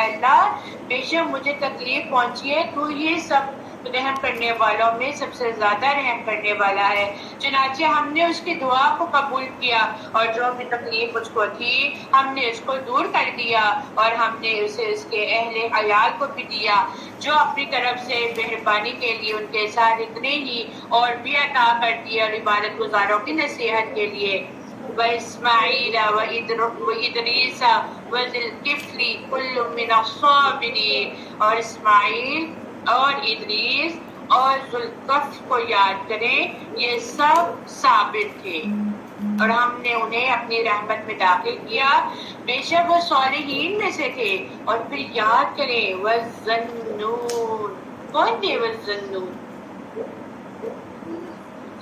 اللہ بے شک مجھے تکلیف پہنچی ہے، تو یہ سب رحم کرنے والوں میں سب سے زیادہ رحم کرنے والا ہے. چنانچہ ہم نے اس کی دعا کو قبول کیا اور جو بھی تکلیف مجھ کو تھی ہم نے اس کو دور کر دیا اور ہم نے اسے اس کے اہل عیال کو بھی دیا جو اپنی طرف سے مہربانی کے لیے ان کے ساتھ اتنے ہی اور بھی عطا کر دیا اور عبادت گزاروں کی نصیحت کے لیے. وَإِسْمَاعِيلَ وَإِدْرِيسَ وَذِي الْكِفْلِ كُلٌّ مِّنَ الصَّابِرِينَ. اور اسماعیل اور ادریس اور ذوالکفل کو یاد کریں، یہ سب صابر تھے اور ہم نے انہیں اپنی رحمت میں داخل کیا، بے شک وہ صالحین میں سے تھے. اور پھر یاد کریں وَالظَّنُّونَ. کون تھے وَالظَّنُّونَ؟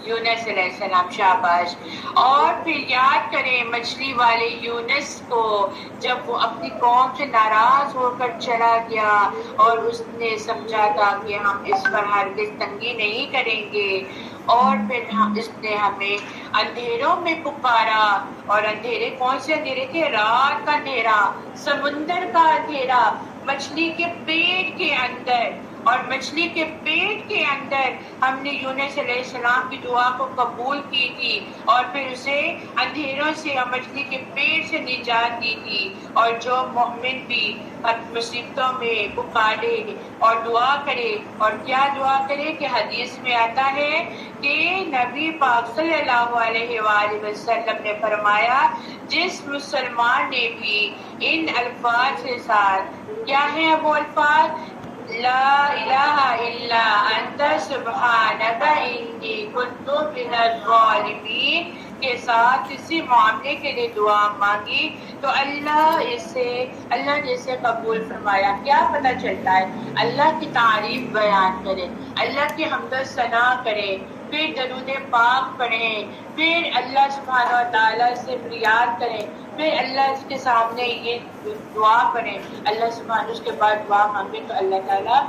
یونس علیہ السلام. شاباش. اور پھر یاد کریں مچھلی والے یونس کو جب وہ اپنی قوم سے ناراض ہو کر چلا گیا اور اس نے سمجھا تھا کہ ہم اس پر ہرگز تنگی نہیں کریں گے، اور پھر اس نے ہمیں اندھیروں میں پکارا. اور اندھیرے کون سے اندھیرے تھے؟ رات کا اندھیرا، سمندر کا اندھیرا، مچھلی کے پیٹ کے اندر. اور مچھلی کے پیٹ کے اندر ہم نے یونس علیہ السلام کی دعا کو قبول کی تھی اور پھر اسے اندھیروں سے اور مچھلی کے پیٹ سے نجات دی تھی. اور جو مومن بھی مصیبتوں میں پکارے اور دعا کرے، اور کیا دعا کرے کہ حدیث میں آتا ہے کہ نبی پاک صلی اللہ علیہ وآلہ وسلم نے فرمایا جس مسلمان نے بھی ان الفاظ کے ساتھ، کیا ہیں وہ الفاظ؟ لا الہ الا انت سبحانک انی کنت من الظالمین کے ساتھ کسی معاملے کے لیے دعا مانگی تو اللہ نے اسے قبول فرمایا. کیا پتہ چلتا ہے؟ اللہ کی تعریف بیان کرے، اللہ کی حمد و ثنا کرے، پھر درود پاک پڑھیں، پھر اللہ سبحانہ و تعالیٰ سے فریاد کریں، پھر اللہ اس کے سامنے یہ دعا کریں، اللہ سبحانہ اس کے بعد دعا مانگے تو اللہ تعالیٰ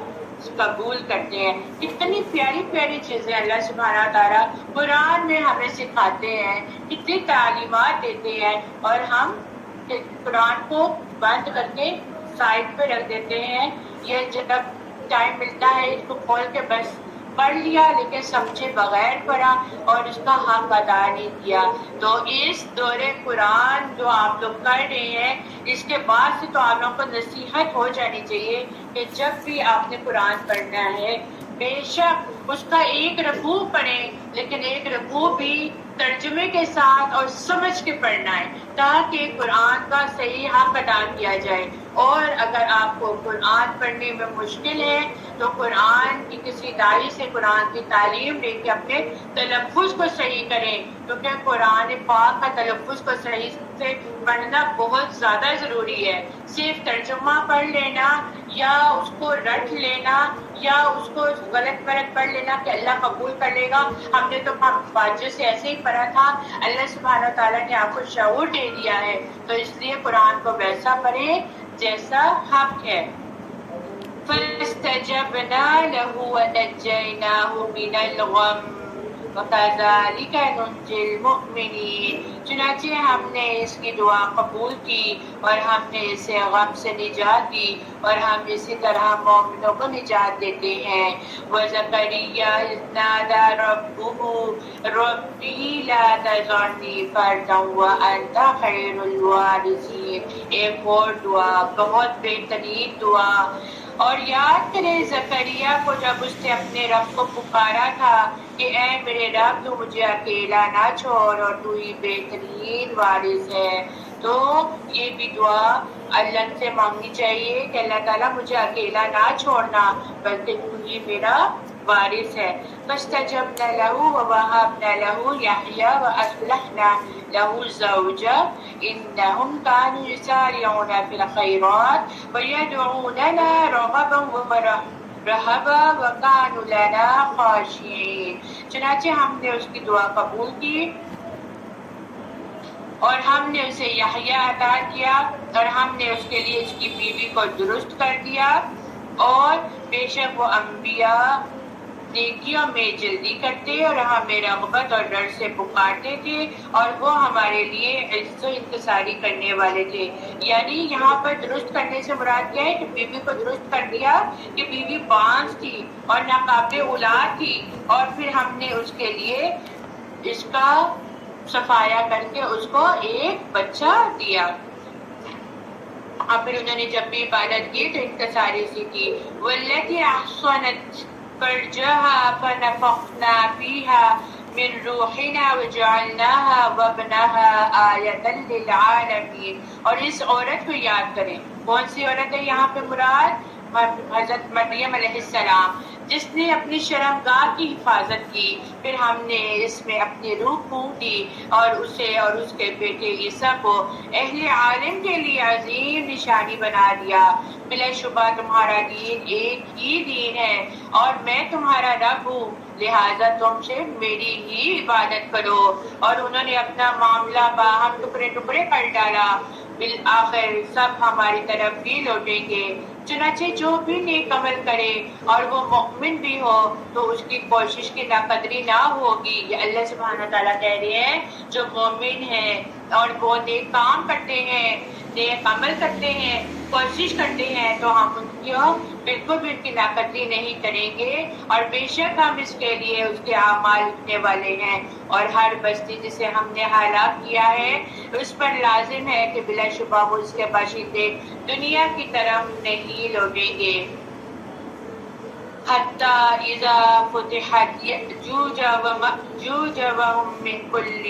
قبول کرتے ہیں. کتنی پیاری پیاری چیزیں اللہ سبحانہ تعالیٰ قرآن میں ہمیں سکھاتے ہیں، کتنی تعلیمات دیتے ہیں، اور ہم قرآن کو بند کر کے سائڈ پہ رکھ دیتے ہیں. یہ جب ٹائم ملتا ہے اس کو کھول کے بس پڑھ لیا لیکن سمجھے بغیر پڑھا اور اس کا حق ادا نہیں کیا. تو اس دور قرآن جو آپ لوگ کر رہے ہیں اس کے بعد سے تو آپ لوگوں کو نصیحت ہو جانی چاہیے کہ جب بھی آپ نے قرآن پڑھنا ہے بے شک اس کا ایک رکوع پڑھیں، لیکن ایک رکوع بھی ترجمے کے ساتھ اور سمجھ کے پڑھنا ہے تاکہ قرآن کا صحیح حق ادا کیا جائے. اور اگر آپ کو قرآن پڑھنے میں مشکل ہے تو قرآن کی کسی داعی سے قرآن کی تعلیم لے کے اپنے تلفظ کو صحیح کریں، کیونکہ قرآن پاک کا تلفظ کو صحیح سے پڑھنا بہت زیادہ ضروری ہے. صرف ترجمہ پڑھ لینا یا اس کو رٹ لینا یا اس کو غلط پڑھ لینا کہ اللہ قبول کر لے گا، ہم نے تو باجوں سے ایسے ہی پڑھا تھا. اللہ سبحانہ تعالیٰ نے آپ کو شعور دے دیا ہے تو اس لیے قرآن کو ویسا پڑھیں جیسا حق ہے. فَاسْتَجَبْنَا لَهُ وَنَجَّيْنَاهُ مِنَ الْغَمِّ وَكَذَلِكَ نُنْجِي الْمُؤْمِنِينَ. چنانچہ ہم نے اس کی دعا قبول کی اور ہم نے اسے غم سے نجات دی اور ہم اسی طرح مومنوں کو نجات دیتے ہیں. وَزَكَرِيَّا إِذْ نَادَى رَبَّهُ رَبِّ لَا تَذَرْنِي فَرْدًا وَأَنْتَ خَيْرُ الْوَارِثِينَ. ایک اور دعا، بہت بہترین دعا. اور یاد کریں زکریا کو جب اس نے اپنے رب کو پکارا تھا کہ اے میرے رب تو مجھے اکیلا نہ چھوڑ اور تو ہی بہترین وارث ہے. تو یہ بھی دعا اللہ سے مانگنی چاہیے کہ اللہ تعالیٰ مجھے اکیلا نہ چھوڑنا بلکہ تو ہی میرا وارث ہے. فاستجبنا له ووهبنا له يحيى وأصلحنا له زوجه إنهم كانوا يسارعون في الخيرات ويدعوننا رغبا ورهبا وكانوا لنا خاشعين. چنانچہ ہم نے اس کی دعا قبول کی اور ہم نے اسے یحییٰ عطا کیا اور ہم نے اس کے لیے اس کی بیوی کو درست کر دیا. اور بے شک وہ انبیاء نیکیوں میں جلدی کرتے اور ہمیں رغبت اور ڈر سے پکارتے تھے اور وہ ہمارے لیے عزت و انتصاری کرنے والے تھے. یعنی یہاں پر درست کرنے سے مراد کیا ہے کہ بیوی کو درست کر دیا کہ بیوی بانس تھی اور ناقابل اولاد تھی اور پھر ہم نے اس کے لیے اس کا صفایا کر کے اس کو ایک بچہ دیا. اور پھر انہوں نے جب بھی عبادت کی تو انتصاری سی کی. والتي احصنت فرجها فنفخنا فيها من روحنا وجعلناها وابنها آية للعالمين. اور اس عورت کو یاد کریں. کون سی عورت ہے یہاں پہ مراد؟ حضرت مریم علیہ السلام، جس نے اپنی شرمگاہ کی حفاظت کی. پھر ہم نے اس میں اپنی روح پھونک دی اور اسے اور اس کے بیٹے عیسیٰ کو اہل عالم کے لیے عظیم نشانی بنا دیا. بلا شبہ تمہارا دین ایک ہی دین ہے اور میں تمہارا رب ہوں، لہذا تم سے میری ہی عبادت کرو. اور انہوں نے اپنا معاملہ باہم ٹکڑے ٹکڑے کر ڈالا. بالآخر سب ہماری طرف بھی لوٹیں گے. چنانچہ جو بھی نیک عمل کرے اور وہ مؤمن بھی ہو تو اس کی کوشش کی ناقدری نہ ہوگی. یہ اللہ سبحانہ تعالیٰ کہہ رہے ہیں جو مومن ہیں اور وہ نیک کام کرتے ہیں، نیک عمل کرتے ہیں، کوشش کرتے ہیں تو ہم ان کی بالکل بھی ان کی ناقدری نہیں کریں گے. اور بے شک ہم اس کے لیے اس کے اعمال لکھنے والے ہیں. اور ہر بستی جسے ہم نے ہلاک کیا ہے اس پر لازم ہے کہ بلا شبہ وہ اس کے باشندے دنیا کی طرف نہیں لوٹیں گے. حتی اذا فتحت یأجوج ومأجوج وهم من کل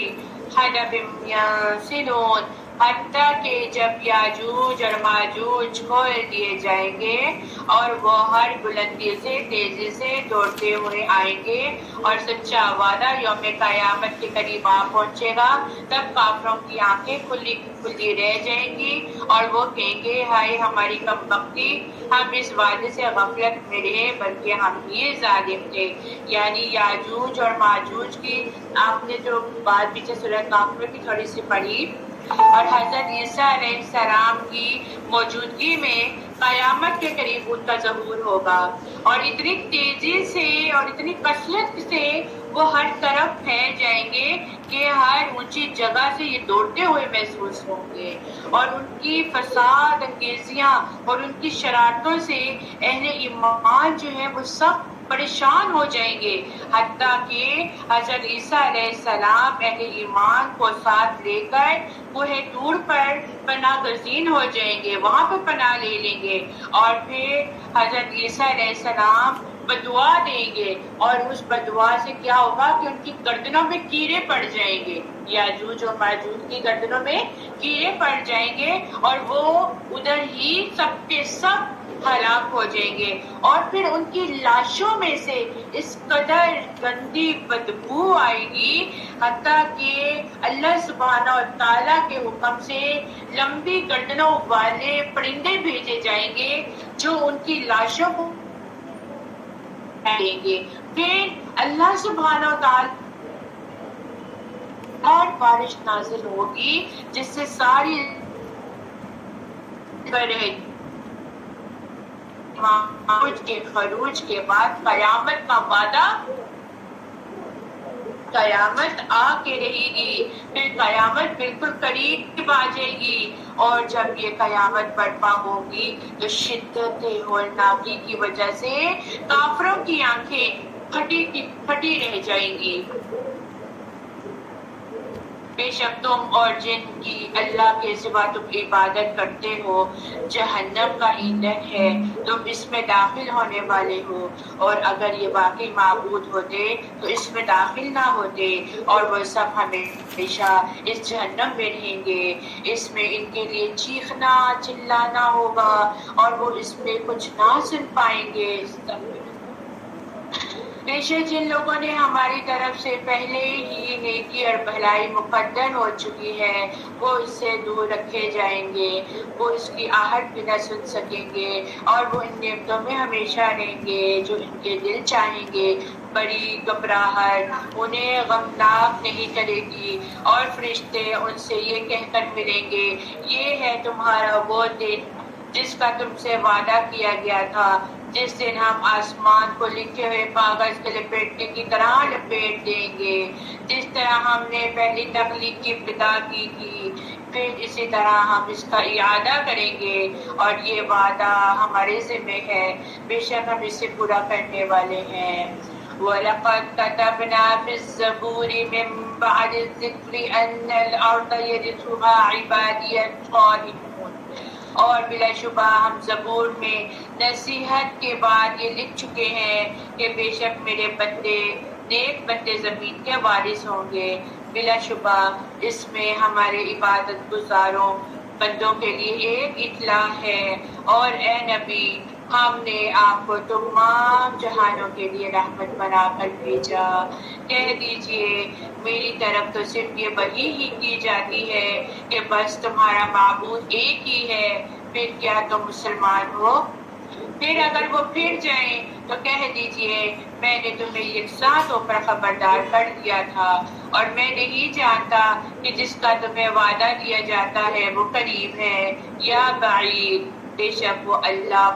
حدب ینسلون. حتیٰ کہ جب یاجوج اور ماجوج کھول دیے جائیں گے اور وہ ہر بلندی سے تیزی سے دوڑتے ہوئے آئیں گے اور سچا وعدہ یوم قیامت کے قریب آ پہنچے گا، تب کافروں کی آنکھیں کھلی کھلی رہ جائیں گی اور وہ کہیں گے ہائے ہماری کمبختی، ہم اس وعدے سے غفلت میں رہے بلکہ ہم ہی ظالم تھے. یعنی یاجوج اور ماجوج کی آپ نے جو بات پیچھے سورۃ کہف میں بھی تھوڑی سی پڑھی اور حضرت عیسیٰ علیہ السلام کی موجودگی میں قیامت کے قریب ان کا ظہور ہوگا اور اتنی تیزی سے اور اتنی کثرت سے وہ ہر طرف پھیل جائیں گے کہ ہر اونچی جگہ سے یہ دوڑتے ہوئے محسوس ہوں گے اور ان کی فساد انگیزیاں اور ان کی شرارتوں سے اہل ایمان جو ہے وہ سب پریشان ہو جائیں گے. حتیٰ کہ حضرت عیسیٰ علیہ السلام اہل ایمان کو ساتھ لے کر کوہ طور پر پناہ گزین ہو جائیں گے، وہاں پہ پناہ لے لیں گے اور پھر حضرت عیسیٰ علیہ السلام بدعا دیں گے اور اس بدعا سے کیا ہوگا کہ ان کی گردنوں میں کیڑے پڑ جائیں گے. یاجوج اور ماجوج کی گردنوں میں کیڑے پڑ جائیں گے اور وہ ادھر ہی سب کے سب ہلاک ہو جائیں گے اور پھر ان کی لاشوں میں سے اس قدر گندی بدبو آئے گی حتیٰ کہ اللہ سبحانہ و تعالیٰ کے حکم سے لمبی گردنوں والے پرندے بھیجے جائیں گے جو ان کی لاشوں کو دیں گے. پھر اللہ سبحانہ و تعالیٰ اور بارش نازل ہوگی جس سے ساری کے خروج کے بعد قیامت کا وعدہ قیامت آ کے رہے گی. پھر قیامت بالکل قریب آ جائے گی اور جب یہ قیامت برپا ہوگی تو شدت ہولناکی کی وجہ سے کافروں کی آنکھیں پھٹی رہ جائیں گی. بے شک تم اور جن کی اللہ کے سوا تم عبادت کرتے ہو جہنم کا ایندھن ہے، تم اس میں داخل ہونے والے ہو. اور اگر یہ واقعی معبود ہوتے تو اس میں داخل نہ ہوتے اور وہ سب ہمیشہ اس جہنم میں رہیں گے. اس میں ان کے لیے چیخنا چلانا ہوگا اور وہ اس میں کچھ نہ سن پائیں گے. بے شک جن لوگوں نے ہماری طرف سے پہلے ہی نیکی اور بھلائی مقدر ہو چکی ہے وہ اس سے دور رکھے جائیں گے، وہ اس کی آہٹ بھی نہ سن سکیں گے اور وہ ان نعمتوں میں ہمیشہ رہیں گے جو ان کے دل چاہیں گے. بڑی گھبراہٹ انہیں غمناک نہیں کرے گی اور فرشتے ان سے یہ کہہ کر ملیں گے یہ ہے تمہارا وہ دن جس کا تم سے وعدہ کیا گیا تھا، جس دن ہم آسمان کو لکھے ہوئے کاغذ کے لپیٹنے کی طرح لپیٹ دیں گے، جس طرح ہم نے پہلی تخلیق کی ابتدا کی تھی، پھر اسی طرح ہم اس کا اعادہ کریں گے، اور یہ وعدہ ہمارے ذمہ ہے، بے شک ہم اسے پورا کرنے والے ہیں۔ وَلَقَدْ كَتَبْنَا فِي الزَّبُورِ مِن بَعْدِ الذِّكْرِ أَنَّ الْأَرْضَ يَرِثُهَا عِبَادِيَ الصَّالِحُونَ، اور بلا شبہ ہم زبور میں نصیحت کے بعد یہ لکھ چکے ہیں کہ بے شک میرے بندے نیک بندے زمین کے وارث ہوں گے۔ بلا شبہ اس میں ہمارے عبادت گزاروں بندوں کے لیے ایک اطلاع ہے، اور اے نبی ہم نے آپ کو تمام جہانوں کے لیے رحمت بنا کر بھیجا۔ کہہ دیجئے میری طرف تو صرف یہ وحی ہی کی جاتی ہے کہ بس تمہارا معبود ایک ہی ہے، پھر کیا تم مسلمان ہو؟ پھر اگر وہ پھر جائیں تو کہہ دیجئے میں نے تمہیں یکساں طور پر خبردار کر دیا تھا، اور میں نہیں جانتا کہ جس کا تمہیں وعدہ دیا جاتا ہے وہ قریب ہے یا بعید، بے شک وہ اللہ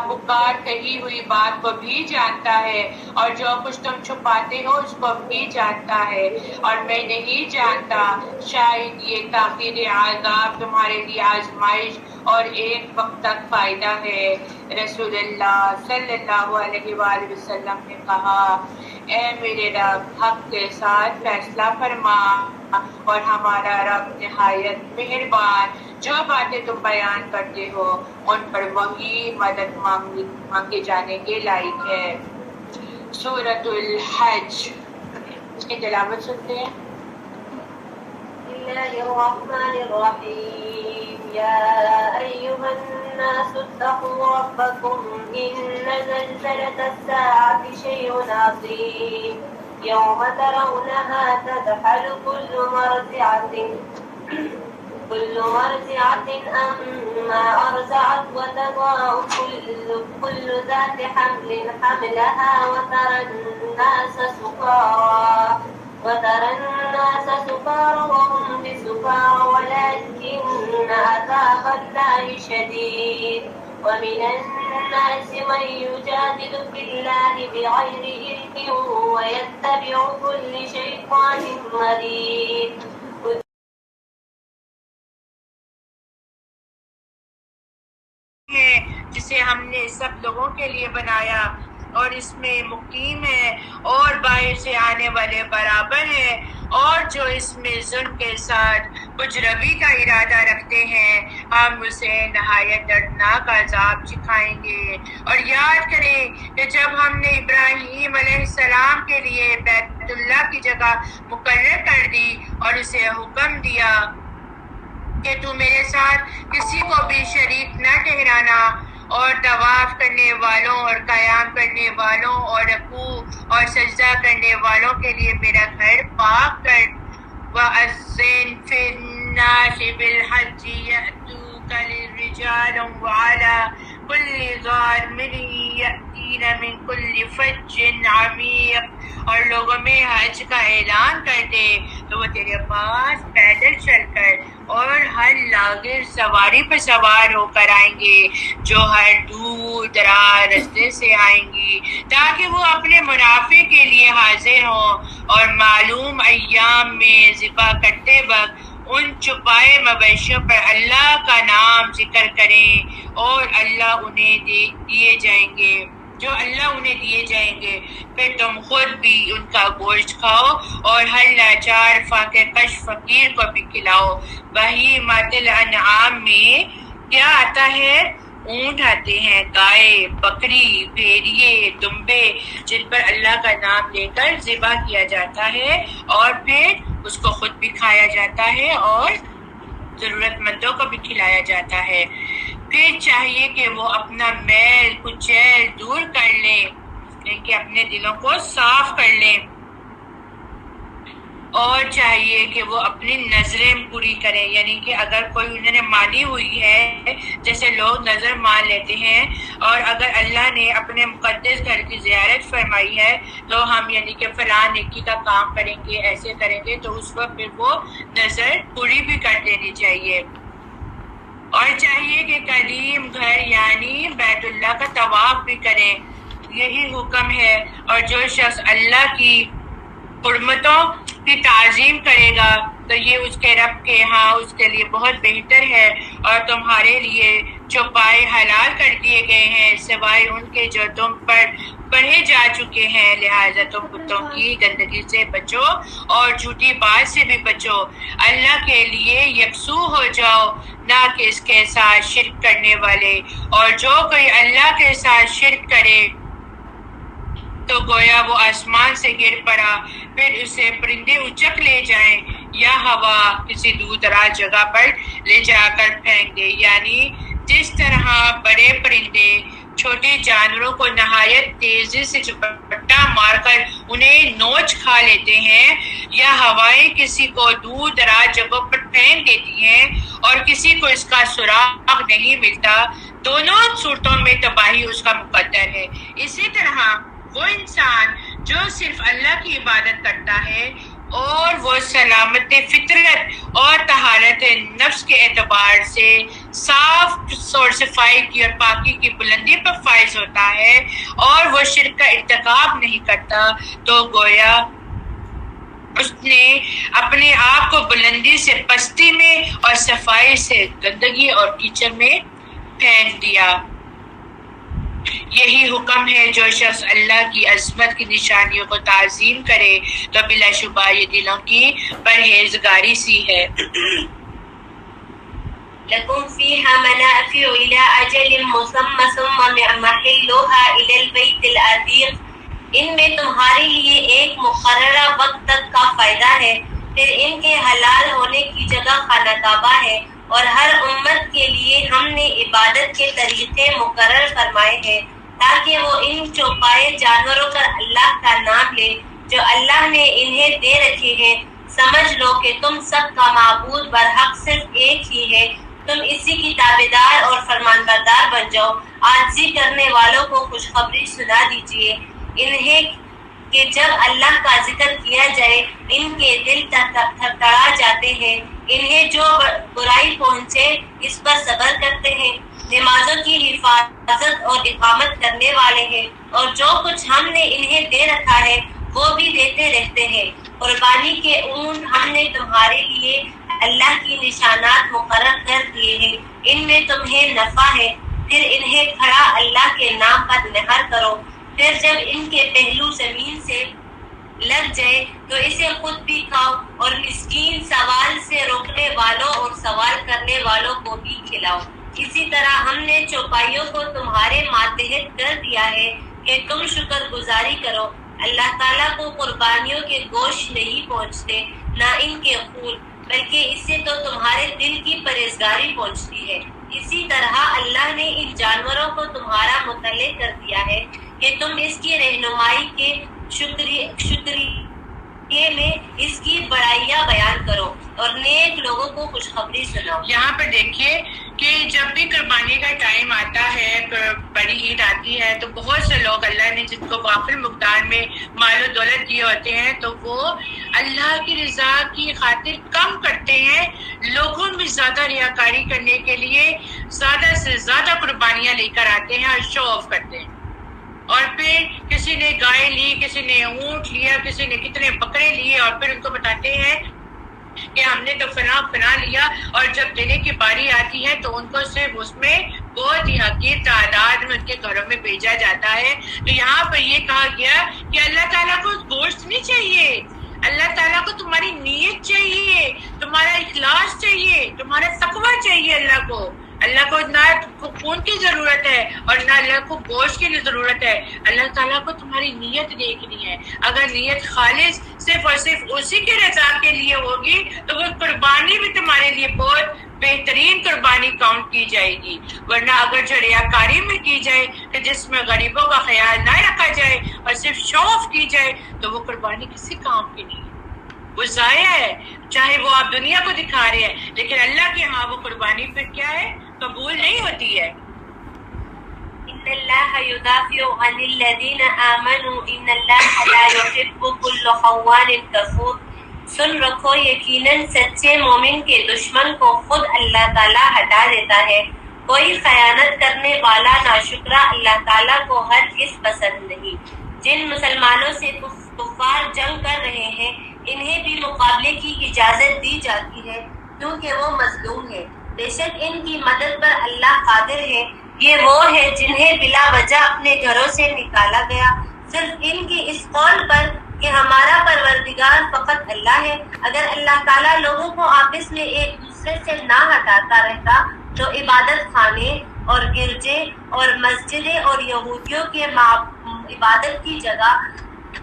پکار کہی ہوئی بات کو بھی جانتا ہے، اور جو کچھ تم چھپاتے ہو اس کو بھی جانتا ہے، اور میں نہیں جانتا شاید یہ تاخیر عذاب تمہارے لیے آزمائش اور ایک وقت تک فائدہ ہے۔ رسول اللہ صلی اللہ علیہ وآلہ وسلم نے کہا، اے میرے رب حق کے ساتھ فیصلہ فرما، اور ہمارا رب نہایت مہربان، جو باتیں تم بیان کرتے ہو ان پر وہی مدد مانگے جانے کے لائق ہے۔ سورۃ الحج، اس کی تلاوت سنتے ہیں۔ بسم الله الرحمن الرحيم يا أيها الناس اتقوا ربكم إن زلزلة الساعة شيء عظيم يوم ترونها تذهل كل مرضعة أما أرضعت وتضع كل ذات حمل حملها وترى الناس سكارى وهم بسكارى ولكن عذاب الله شديد ومن الناس من يجادل في الله بغير علم ويتبع كل شيطان مريد جسے ہم نے سب لوگوں کے لیے بنایا اور اس میں مقیم ہے اور باہر سے آنے والے برابر ہیں، اور جو اس میں ظلم کے ساتھ کچھ روی کا ارادہ رکھتے ہیں ہم اسے نہایت دردناک عذاب چکھائیں گے۔ اور یاد کریں کہ جب ہم نے ابراہیم علیہ السلام کے لیے بیت اللہ کی جگہ مقرر کر دی اور اسے حکم دیا کہ تو میرے ساتھ کسی کو بھی شریک نہ ٹھہرانا، اور طواف کرنے والوں اور قیام کرنے والوں اور رکوع اور سجدہ کرنے والوں کے لیے میرا گھر پاک کر۔ وَأَذِّن فِي النَّاسِ بِالْحَجِّ يَأْتُوكَ رِجَالًا وَعَلَى كُلِّ ضَامِرٍ يَأْتِينَ مِنْ كُلِّ فَجٍّ عَمِيقٍ، اور لوگوں میں حج کا اعلان کر دے تو وہ تیرے پاس پیدل چل کر اور ہر لاغر سواری پر سوار ہو کر آئیں گے جو ہر دور دراز رستے سے آئیں گی، تاکہ وہ اپنے منافع کے لیے حاضر ہوں اور معلوم ایام میں ذبح کرتے وقت ان چھپائے مویشیوں پر اللہ کا نام ذکر کریں، اور اللہ انہیں دیے جائیں گے جو اللہ انہیں دیے جائیں گے، پھر تم خود بھی ان کا گوشت کھاؤ اور ہر لاچار فاقہ کش فقیر کو بھی کھلاؤ۔ بہیمۃ الانعام میں کیا آتا ہے؟ اونٹ آتے ہیں، گائے، بکری، بھیڑیے، دمبے، جن پر اللہ کا نام لے کر ذبح کیا جاتا ہے اور پھر اس کو خود بھی کھایا جاتا ہے اور ضرورت مندوں کو بھی کھلایا جاتا ہے۔ پھر چاہیے کہ وہ اپنا میل کچیل دور کر لیں، یعنی کہ اپنے دلوں کو صاف کر لیں، اور چاہیے کہ وہ اپنی نظریں پوری کریں، یعنی کہ اگر کوئی انہوں نے مانی ہوئی ہے، جیسے لوگ نظر مان لیتے ہیں، اور اگر اللہ نے اپنے مقدس گھر کی زیارت فرمائی ہے تو ہم یعنی کہ فلاں نیکی کا کام کریں گے، ایسے کریں گے، تو اس وقت پھر وہ نظر پوری بھی کر دینی چاہیے۔ اور چاہیے کہ قدیم گھر یعنی بیت اللہ کا طواف بھی کریں، یہی حکم ہے۔ اور جو شخص اللہ کی حرمتوں کی تعظیم کرے گا تو یہ اس کے رب کے ہاں اس کے لیے بہت بہتر ہے، اور تمہارے لیے چوپائے حلال کر دیے گئے ہیں سوائے ان کے جو تم پر پڑھے جا چکے ہیں، لہٰذا تم بتوں کی گندگی سے بچو اور جھوٹی بات سے بھی بچو، اللہ کے لیے یکسو ہو جاؤ، نہ کہ اس کے ساتھ شرک کرنے والے، اور جو کوئی اللہ کے ساتھ شرک کرے تو گویا وہ آسمان سے گر پڑا، پھر اسے پرندے اچک لے جائیں یا ہوا کسی دور دراز جگہ پر لے جا کر پھینک دے، یعنی جس طرح بڑے پرندے چھوٹے جانوروں کو نہایت تیزی سے چپٹا مار کر انہیں نوچ کھا لیتے ہیں، یا ہوائیں کسی کو دور دراز جگہوں پر پھینک دیتی ہیں اور کسی کو اس کا سراغ نہیں ملتا، دونوں صورتوں میں تباہی اس کا مقدر ہے۔ اسی طرح وہ انسان جو صرف اللہ کی عبادت کرتا ہے اور وہ سلامت فطرت اور طہارت نفس کے اعتبار سے صاف اور صفائی کی اور پاکی کی بلندی پر فائز ہوتا ہے اور وہ شرک کا ارتکاب نہیں کرتا، تو گویا اس نے اپنے آپ کو بلندی سے پستی میں اور صفائی سے گندگی اور کیچڑ میں پھینک دیا۔ یہی حکم ہے، جو شخص اللہ کی عظمت کی نشانیوں کو تعظیم کرے تو بلا شبہ یہ دلوں کی پرہیزگاری سی ہے۔ لَكُمْ فِيهَا مَنَافِعُ إِلَىٰ أَجَلٍ مُّسَمًّى ثُمَّ مَحِلُّهَا إِلَى الْبَيْتِ الْعَتِيقِ، ان میں تمہارے لیے ایک مقررہ وقت تک کا فائدہ ہے، پھر ان کے حلال ہونے کی جگہ خانہ کعبہ ہے، اور ہر امت کے لیے ہم نے عبادت کے طریقے مقرر فرمائے ہیں تاکہ وہ ان چوپائے جانوروں پر اللہ کا نام لے جو اللہ نے انہیں دے رکھے ہیں۔ سمجھ لو کہ تم سب کا معبود برحق صرف ایک ہی ہے، تم اسی کی تابعدار اور فرمان بردار بن جاؤ۔ عاجزی کرنے والوں کو خوشخبری سنا دیجیے انہیں کہ جب اللہ کا ذکر کیا جائے ان کے دل تھڑا جاتے ہیں، انہیں جو برائی پہنچے اس پر صبر کرتے ہیں، نمازوں کی حفاظت اور اقامت کرنے والے ہیں، اور جو کچھ ہم نے انہیں دے رکھا ہے وہ بھی دیتے رہتے ہیں۔ قربانی کے اونٹ ہم نے تمہارے لیے اللہ کی نشانات مقرر کر دیے ہیں، ان میں تمہیں نفع ہے، پھر انہیں کھڑا اللہ کے نام پر نہر کرو، پھر جب ان کے پہلو زمین سے لگ جائے تو اسے خود بھی کھاؤ اور مسکین سوال سے روکنے والوں اور سوال کرنے والوں کو بھی کھلاؤ۔ اسی طرح ہم نے چوپائیوں کو تمہارے ماتحت کر دیا ہے کہ تم شکر گزاری کرو۔ اللہ تعالیٰ کو قربانیوں کے گوشت نہیں پہنچتے نہ ان کے خون، بلکہ اس سے تو تمہارے دل کی پرہیزگاری پہنچتی ہے۔ اسی طرح اللہ نے ان جانوروں کو تمہارا مطلع کر دیا ہے کہ تم اس کی رہنمائی کے شکریہ میں اس کی بڑائیاں بیان کرو اور نیک لوگوں کو خوشخبری سناؤ۔ یہاں پر دیکھیے کہ جب بھی قربانی کا ٹائم آتا ہے، بڑی عید آتی ہے، تو بہت سے لوگ اللہ نے جن کو وافر مقدار میں مال و دولت دیے ہوتے ہیں تو وہ اللہ کی رضا کی خاطر کم کرتے ہیں، لوگوں میں زیادہ ریاکاری کرنے کے لیے زیادہ سے زیادہ قربانیاں لے کر آتے ہیں اور شو آف کرتے ہیں، اور پھر کسی نے گائے لی، کسی نے اونٹ لیا، کسی نے کتنے بکرے لیے، اور پھر ان کو بتاتے ہیں کہ ہم نے تو فلاں لیا، اور جب دینے کی باری آتی ہے تو ان کو صرف اس میں بہت ہی حقیر تعداد میں ان کے گھروں میں بھیجا جاتا ہے۔ تو یہاں پر یہ کہا گیا کہ اللہ تعالیٰ کو گوشت نہیں چاہیے، اللہ تعالیٰ کو تمہاری نیت چاہیے، تمہارا اخلاص چاہیے، تمہارا تقویٰ چاہیے۔ اللہ کو نہ خون کی ضرورت ہے اور نہ اللہ کو گوشت کی ضرورت ہے، اللہ تعالیٰ کو تمہاری نیت دیکھنی ہے۔ اگر نیت خالص صرف اور صرف اسی کے رضا کے لیے ہوگی تو وہ قربانی بھی تمہارے لیے بہت بہترین قربانی کاؤنٹ کی جائے گی، ورنہ اگر جو ریاکاری میں کی جائے کہ جس میں غریبوں کا خیال نہ رکھا جائے اور صرف شو آف کی جائے تو وہ قربانی کسی کام کی نہیں ہے۔ وہ ضائع ہے، چاہے وہ آپ دنیا کو دکھا رہے ہیں، لیکن اللہ کے ہاں وہ قربانی پھر کیا ہے؟ قبول نہیں ہوتی ہے۔ ان اللہ یدافع عن الذین آمنوا ان اللہ لا یحب کل خوان کفور۔ سن رکھو، یقیناً سچے مومن کے دشمن کو خود اللہ تعالیٰ ہٹا دیتا ہے۔ کوئی خیانت کرنے والا ناشکرا اللہ تعالیٰ کو ہرگز پسند نہیں۔ جن مسلمانوں سے کفار جنگ کر رہے ہیں انہیں بھی مقابلے کی اجازت دی جاتی ہے کیونکہ وہ مظلوم ہے۔ بے شک ان کی مدد پر اللہ قادر ہے۔ یہ وہ ہے جنہیں بلا وجہ اپنے گھروں سے نکالا گیا صرف ان کی اس قول پر کہ ہمارا پروردگار فقط اللہ ہے۔ اگر اللہ تعالیٰ لوگوں کو آپس میں ایک دوسرے سے نہ ہٹاتا رہتا تو عبادت خانے اور گرجے اور مسجدیں اور یہودیوں کے عبادت کی جگہ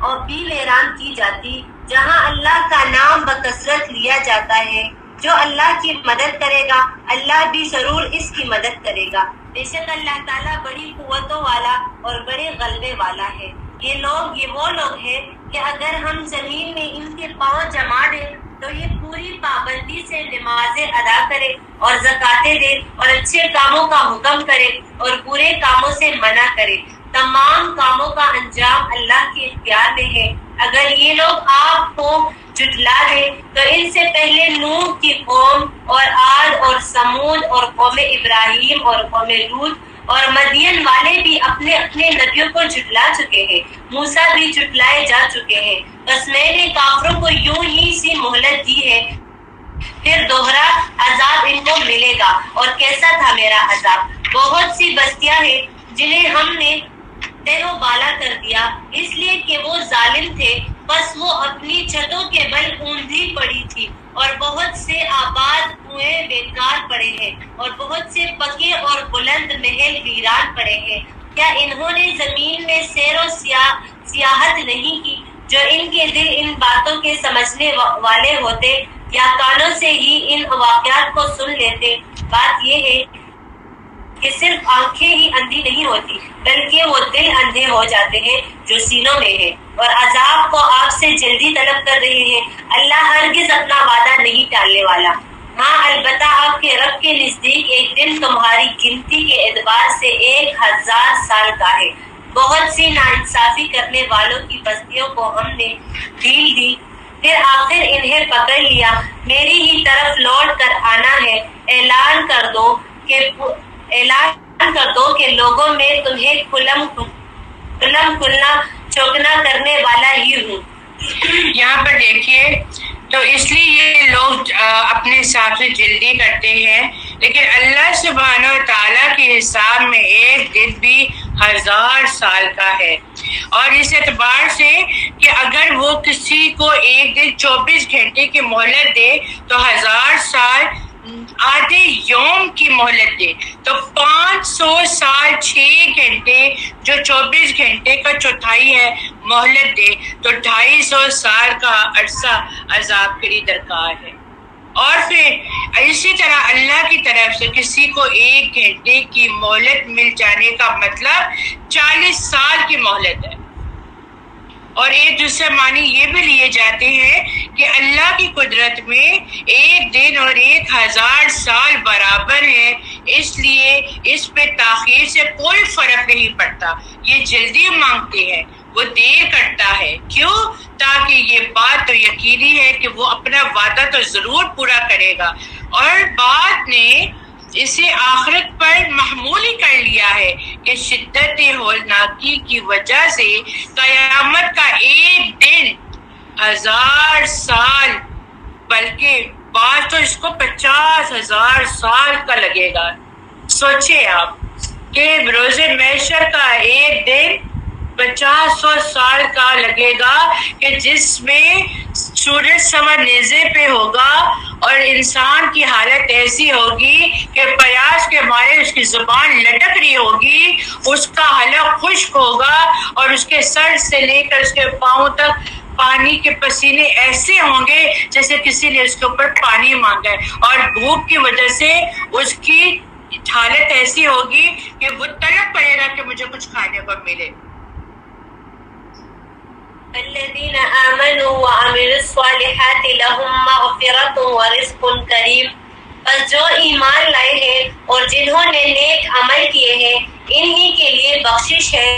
اور بھی ویران کی جاتی جہاں اللہ کا نام بکثرت لیا جاتا ہے۔ جو اللہ کی مدد کرے گا اللہ بھی ضرور اس کی مدد کرے گا۔ بے شک اللہ تعالیٰ بڑی قوتوں والا اور بڑے غلبے والا ہے۔ یہ وہ لوگ ہیں کہ اگر ہم زمین میں ان کے پاؤں جما دیں تو یہ پوری پابندی سے نمازیں ادا کرے اور زکاتیں دے اور اچھے کاموں کا حکم کرے اور برے کاموں سے منع کرے۔ تمام کاموں کا انجام اللہ کے اختیار میں ہے۔ اگر یہ لوگ آپ کو جھٹلا دے تو ان سے پہلے نوح کی قوم اور عاد اور سمود اور قوم ابراہیم اور قوم لوط اور مدین والے بھی اپنے اپنے نبیوں کو جھٹلا چکے ہیں۔ موسیٰ بھی جھٹلائے جا چکے ہیں۔ بس میں نے کافروں کو یوں ہی سی مہلت دی ہے، پھر دوہرا عذاب ان کو ملے گا۔ اور کیسا تھا میرا عذاب؟ بہت سی بستیاں ہیں جنہیں ہم نے تہو بالا کر دیا اس لیے کہ وہ ظالم تھے، بس وہ اپنی چھتوں کے بل اوندھی پڑی تھی، اور بہت سے آباد کنویں بیکار پڑے ہیں اور بہت سے پکے اور بلند محل ویران پڑے ہیں۔ کیا انہوں نے زمین میں سیر و سیاحت نہیں کی؟ جو ان کے دل ان باتوں کے سمجھنے والے ہوتے یا کانوں سے ہی ان واقعات کو سن لیتے۔ بات یہ ہے کہ صرف آنکھیں ہی اندھی نہیں ہوتی بلکہ وہ دل اندھے ہو جاتے ہیں جو سینوں میں ہے، اور عذاب کو آپ سے جلدی طلب کر رہے ہیں۔ اللہ ہرگز اپنا وعدہ نہیں ٹالنے والا۔ ہاں البتہ آپ کے رب کے نزدیک ایک دن تمہاری گنتی کے اعتبار سے 1000 سال کا ہے۔ بہت سی ناانصافی کرنے والوں کی بستیوں کو ہم نے ڈھیل دی، پھر آخر انہیں پکڑ لیا۔ میری ہی طرف لوٹ کر آنا ہے۔ اعلان کر دو کہ لوگوں میں تمہیں کھلم کھلنا چوکنا کرنے والا ہی ہوں۔ یہاں پر دیکھیے، تو اس لیے یہ لوگ اپنے حساب سے جلدی کرتے ہیں، لیکن اللہ سبحانہ و تعالیٰ کے حساب میں ایک دن بھی 1000 سال کا ہے۔ اور اس اعتبار سے کہ اگر وہ کسی کو ایک دن 24 گھنٹے کی مہلت دے تو 1000 سال آدھے یوم کی مہلت دے تو 500 سال 6 گھنٹے جو 24 گھنٹے کا چوتھائی ہے مہلت دے تو 250 سال کا عرصہ عذاب کے لیے درکار ہے۔ اور پھر اسی طرح اللہ کی طرف سے کسی کو 1 گھنٹے کی مہلت مل جانے کا مطلب 40 سال کی مہلت ہے۔ اور ایک دوسرے معنی یہ بھی لیے جاتے ہیں کہ اللہ کی قدرت میں 1 دن اور 1000 سال برابر ہے، اس لیے اس پہ تاخیر سے کوئی فرق نہیں پڑتا۔ یہ جلدی مانگتے ہیں، وہ دیر کرتا ہے، کیوں؟ تاکہ یہ بات تو یقینی ہے کہ وہ اپنا وعدہ تو ضرور پورا کرے گا، اور بات نے اسے آخرت پر محمول ہی کر لیا ہے کہ شدت ہولناکی کی وجہ سے قیامت کا 1 دن 1000 سال، بلکہ بعض تو اس کو 50,000 سال کا لگے گا۔ سوچے آپ کہ روز محشر کا 1 دن 50 سال کا لگے گا کہ جس میں سورج سوا نیزے پہ ہوگا اور انسان کی حالت ایسی ہوگی کہ پیاس کے مارے اس کی زبان لٹک رہی ہوگی، اس کا حلق خشک ہوگا اور اس کے سر سے لے کر اس کے پاؤں تک پانی کے پسینے ایسے ہوں گے جیسے کسی نے اس کے اوپر پانی مانگا ہے، اور بھوک کی وجہ سے اس کی حالت ایسی ہوگی کہ وہ طلب کرے گا کہ مجھے کچھ کھانے کو ملے۔ الذين آمنوا وعملوا الصالحات لهم مغفرة ورزق کریم، بس جو ایمان لائے ہیں اور جنہوں نے نیک عمل کیے ہیں انہی کے لیے بخشش ہے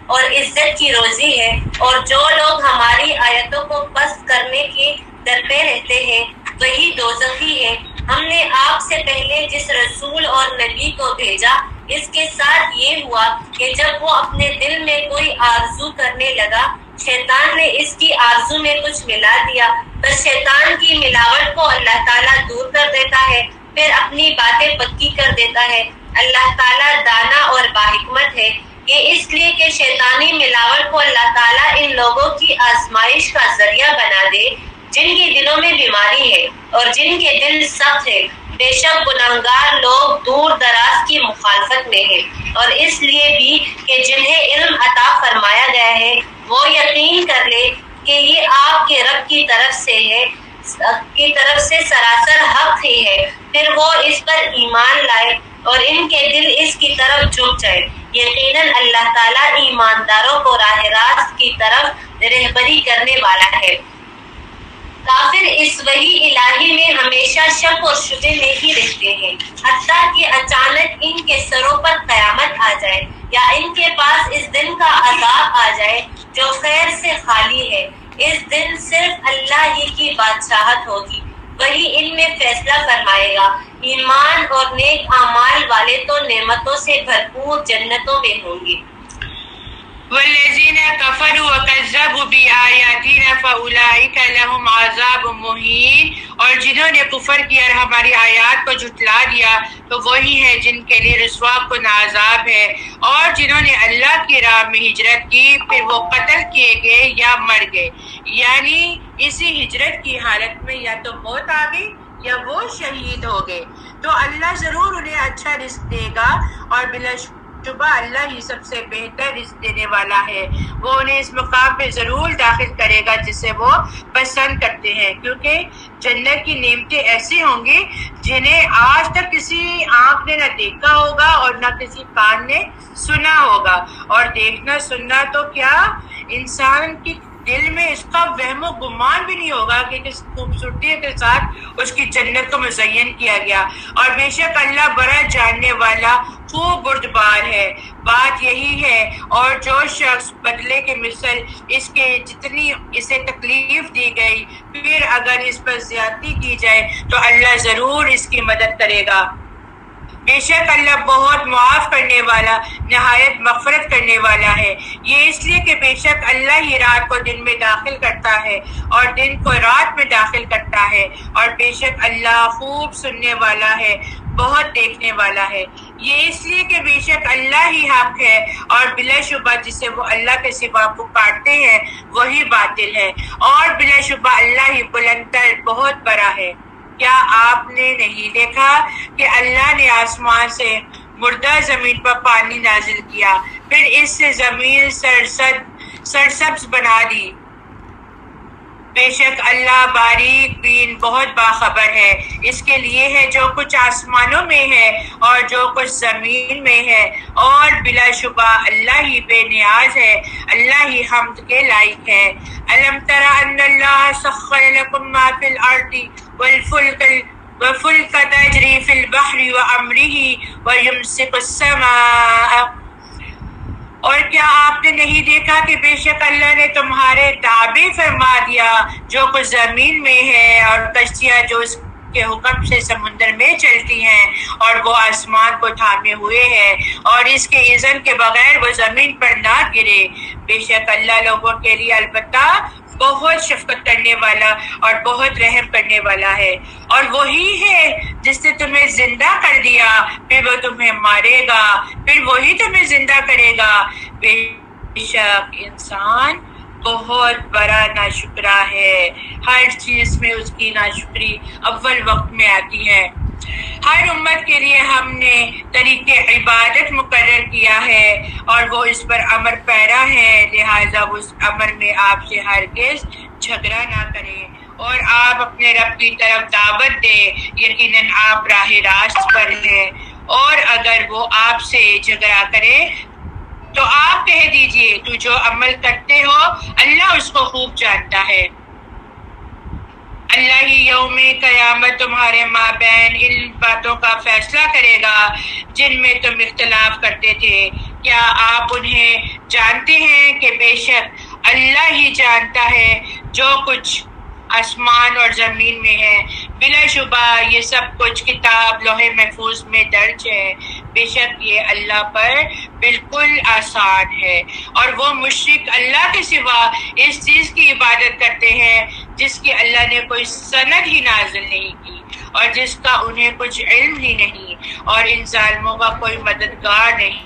اور عزت کی روزی ہے، اور جو لوگ ہماری آیتوں کو پست کرنے کے در پہ رہتے ہیں وہی دوزخی ہے۔ ہم نے آپ سے پہلے جس رسول اور نبی کو بھیجا اس کے ساتھ یہ ہوا کہ جب وہ اپنے دل میں کوئی آرزو کرنے لگا شیطان نے اس کی آرزو میں کچھ ملا دیا، بس شیطان کی ملاوٹ کو اللہ تعالیٰ دور کر دیتا ہے، پھر اپنی باتیں پکی کر دیتا ہے۔ اللہ تعالیٰ دانا اور باحکمت ہے، یہ اس لیے کہ شیطانی ملاوٹ کو اللہ تعالیٰ ان لوگوں کی آزمائش کا ذریعہ بنا دے جن کے دلوں میں بیماری ہے اور جن کے دل سخت ہے۔ بے شک گناہگار لوگ دور دراز کی مخالفت میں ہیں، اور اس لیے بھی کہ جنہیں علم عطا فرمایا گیا ہے وہ یقین کر لے کہ یہ آپ کے رب کی طرف سے سراسر حق ہی ہے، پھر وہ اس پر ایمان لائے اور ان کے دل اس کی طرف جھک جائے۔ یقیناً اللہ تعالیٰ ایمانداروں کو راہ راست کی طرف رہبری کرنے والا ہے۔ کافر اس وحی الہی میں ہمیشہ شک اور شبے میں ہی رہتے ہیں، حتیٰ کہ اچانک ان کے سروں پر قیامت آ جائے یا ان کے پاس اس دن کا عذاب آ جائے جو خیر سے خالی ہے۔ اس دن صرف اللہ ہی کی بادشاہت ہوگی، وہی ان میں فیصلہ فرمائے گا۔ ایمان اور نیک اعمال والے تو نعمتوں سے بھرپور جنتوں میں ہوں گے۔ والذین کفروا وکذبوا بآیاتنا فاولئک لهم عذاب مہین، اور جنہوں نے کفر کیا اور ہماری آیات کو جھٹلا دیا تو وہی ہے جن کے لیے رسوا کن عذاب ہے۔ اور جنہوں نے اللہ کی راہ میں ہجرت کی پھر وہ قتل کیے گئے یا مر گئے، یعنی اسی ہجرت کی حالت میں یا تو موت آ گئی یا وہ شہید ہو گئے، تو اللہ ضرور انہیں اچھا رزق دے گا، اور بلا شبہ اللہ ہی سب سے بہتر رزق دینے والا ہے۔ وہ انہیں اس مقام پہ ضرور داخل کرے گا جسے وہ پسند کرتے ہیں، کیونکہ جنت کی نعمتیں ایسی ہوں گی جنہیں آج تک کسی آنکھ نے نہ دیکھا ہوگا اور نہ کسی کان نے سنا ہوگا، اور دیکھنا سننا تو کیا انسان کی دل میں اس کا وہم و گمان بھی نہیں ہوگا کہ کس خوبصورتی کے ساتھ اس کی جنت کو مزین کیا گیا۔ اور بے شک اللہ بڑا جاننے والا خوب بردبار ہے۔ بات یہی ہے، اور جو شخص بدلے کے مثل اس کے جتنی اسے تکلیف دی گئی پھر اگر اس پر زیادتی کی جائے تو اللہ ضرور اس کی مدد کرے گا۔ بے شک اللہ بہت معاف کرنے والا نہایت مغفرت کرنے والا ہے۔ یہ اس لیے کہ بے شک اللہ ہی رات کو دن میں داخل کرتا ہے اور دن کو رات میں داخل کرتا ہے، اور بے شک اللہ خوب سننے والا ہے، بہت دیکھنے والا ہے۔ یہ اس لیے کہ بے شک اللہ ہی حق ہے، اور بلا شبہ جسے وہ اللہ کے سوا پکارتے ہیں وہی باطل ہے، اور بلا شبہ اللہ ہی بلندتر بہت بڑا ہے۔ کیا آپ نے نہیں دیکھا کہ اللہ نے آسمان سے مردہ زمین پر پانی نازل کیا، پھر اس سے زمین سرسبز بنا دی؟ بے شک اللہ باریک بین بہت باخبر ہے۔ اس کے لیے ہے جو کچھ آسمانوں میں ہے اور جو کچھ زمین میں ہے، اور بلا شبہ اللہ ہی بے نیاز ہے، اللہ ہی حمد کے لائق ہے۔ الم تر ان اللہ سخر لکم ما فی الارض والفلک تجری فی البحر وامرہ ویمسک السماء، اور کیا آپ نے نہیں دیکھا کہ بے شک اللہ نے تمہارے تابع فرما دیا جو کچھ زمین میں ہے، اور کشتیاں جو اس کے حکم سے سمندر میں چلتی ہیں، اور وہ آسمان کو تھامے ہوئے ہے اور اس کے اذن کے بغیر وہ زمین پر نہ گرے۔ بے شک اللہ لوگوں کے لیے البتہ بہت شفقت کرنے والا اور بہت رحم کرنے والا ہے۔ اور وہی ہے جس نے تمہیں زندہ کر دیا پھر وہ تمہیں مارے گا، پھر وہی تمہیں زندہ کرے گا۔ بے شک انسان بہت بڑا ناشکرا ہے، ہر چیز میں اس کی ناشکری اول وقت میں آتی ہے۔ ہر امت کے لیے ہم نے طریق عبادت مقرر کیا ہے اور وہ اس پر امر پیرا ہے، لہٰذا اس امر میں آپ سے ہرگز جھگڑا نہ کریں اور آپ اپنے رب کی طرف دعوت دیں، یقیناً آپ راہ راست پر ہیں۔ اور اگر وہ آپ سے جھگڑا کرے تو آپ کہہ دیجئے تو جو عمل کرتے ہو اللہ اس کو خوب جانتا ہے۔ اللہ ہی یوم قیامت تمہارے مابین ان باتوں کا فیصلہ کرے گا جن میں تم اختلاف کرتے تھے۔ کیا آپ انہیں جانتے ہیں کہ بے شک اللہ ہی جانتا ہے جو کچھ آسمان اور زمین میں ہے، بلا شبہ یہ سب کچھ کتاب لوح محفوظ میں درج ہے۔ بے شک یہ اللہ پر بالکل آسان ہے۔ اور وہ مشرک اللہ کے سوا اس چیز کی عبادت کرتے ہیں جس کی اللہ نے کوئی سند ہی نازل نہیں کی اور جس کا انہیں کچھ علم ہی نہیں، اور ان ظالموں کا کوئی مددگار نہیں۔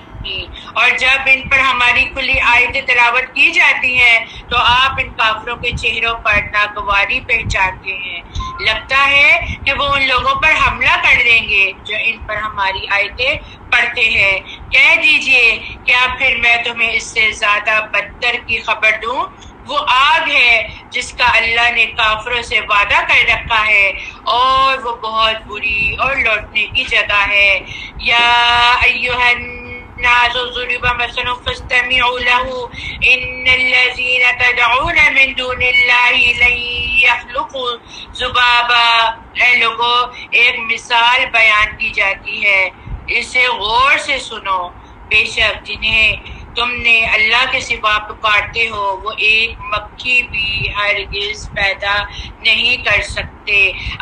اور جب ان پر ہماری کھلی آیتیں تلاوت کی جاتی ہیں تو آپ ان کافروں کے چہروں پر ناگواری پہچانتے ہیں۔ لگتا ہے کہ وہ ان لوگوں پر حملہ کر دیں گے جو ان پر ہماری آیتیں پڑھتے ہیں۔ کہہ دیجئے کیا پھر میں تمہیں اس سے زیادہ بدتر کی خبر دوں؟ وہ آگ ہے جس کا اللہ نے کافروں سے وعدہ کر رکھا ہے اور وہ بہت بری اور لوٹنے کی جگہ ہے۔ یا ایھا الناس ضرب مثل فاستمعوا له ان الذين تدعون من دون الله لن يخلقوا ذبابا۔ اے لوگو ایک مثال بیان کی جاتی ہے، اسے غور سے سنو۔ بے شک جنہیں تم نے اللہ کے سوا پکارتے ہو وہ ایک مکھی بھی ہرگز پیدا نہیں کر سکتے،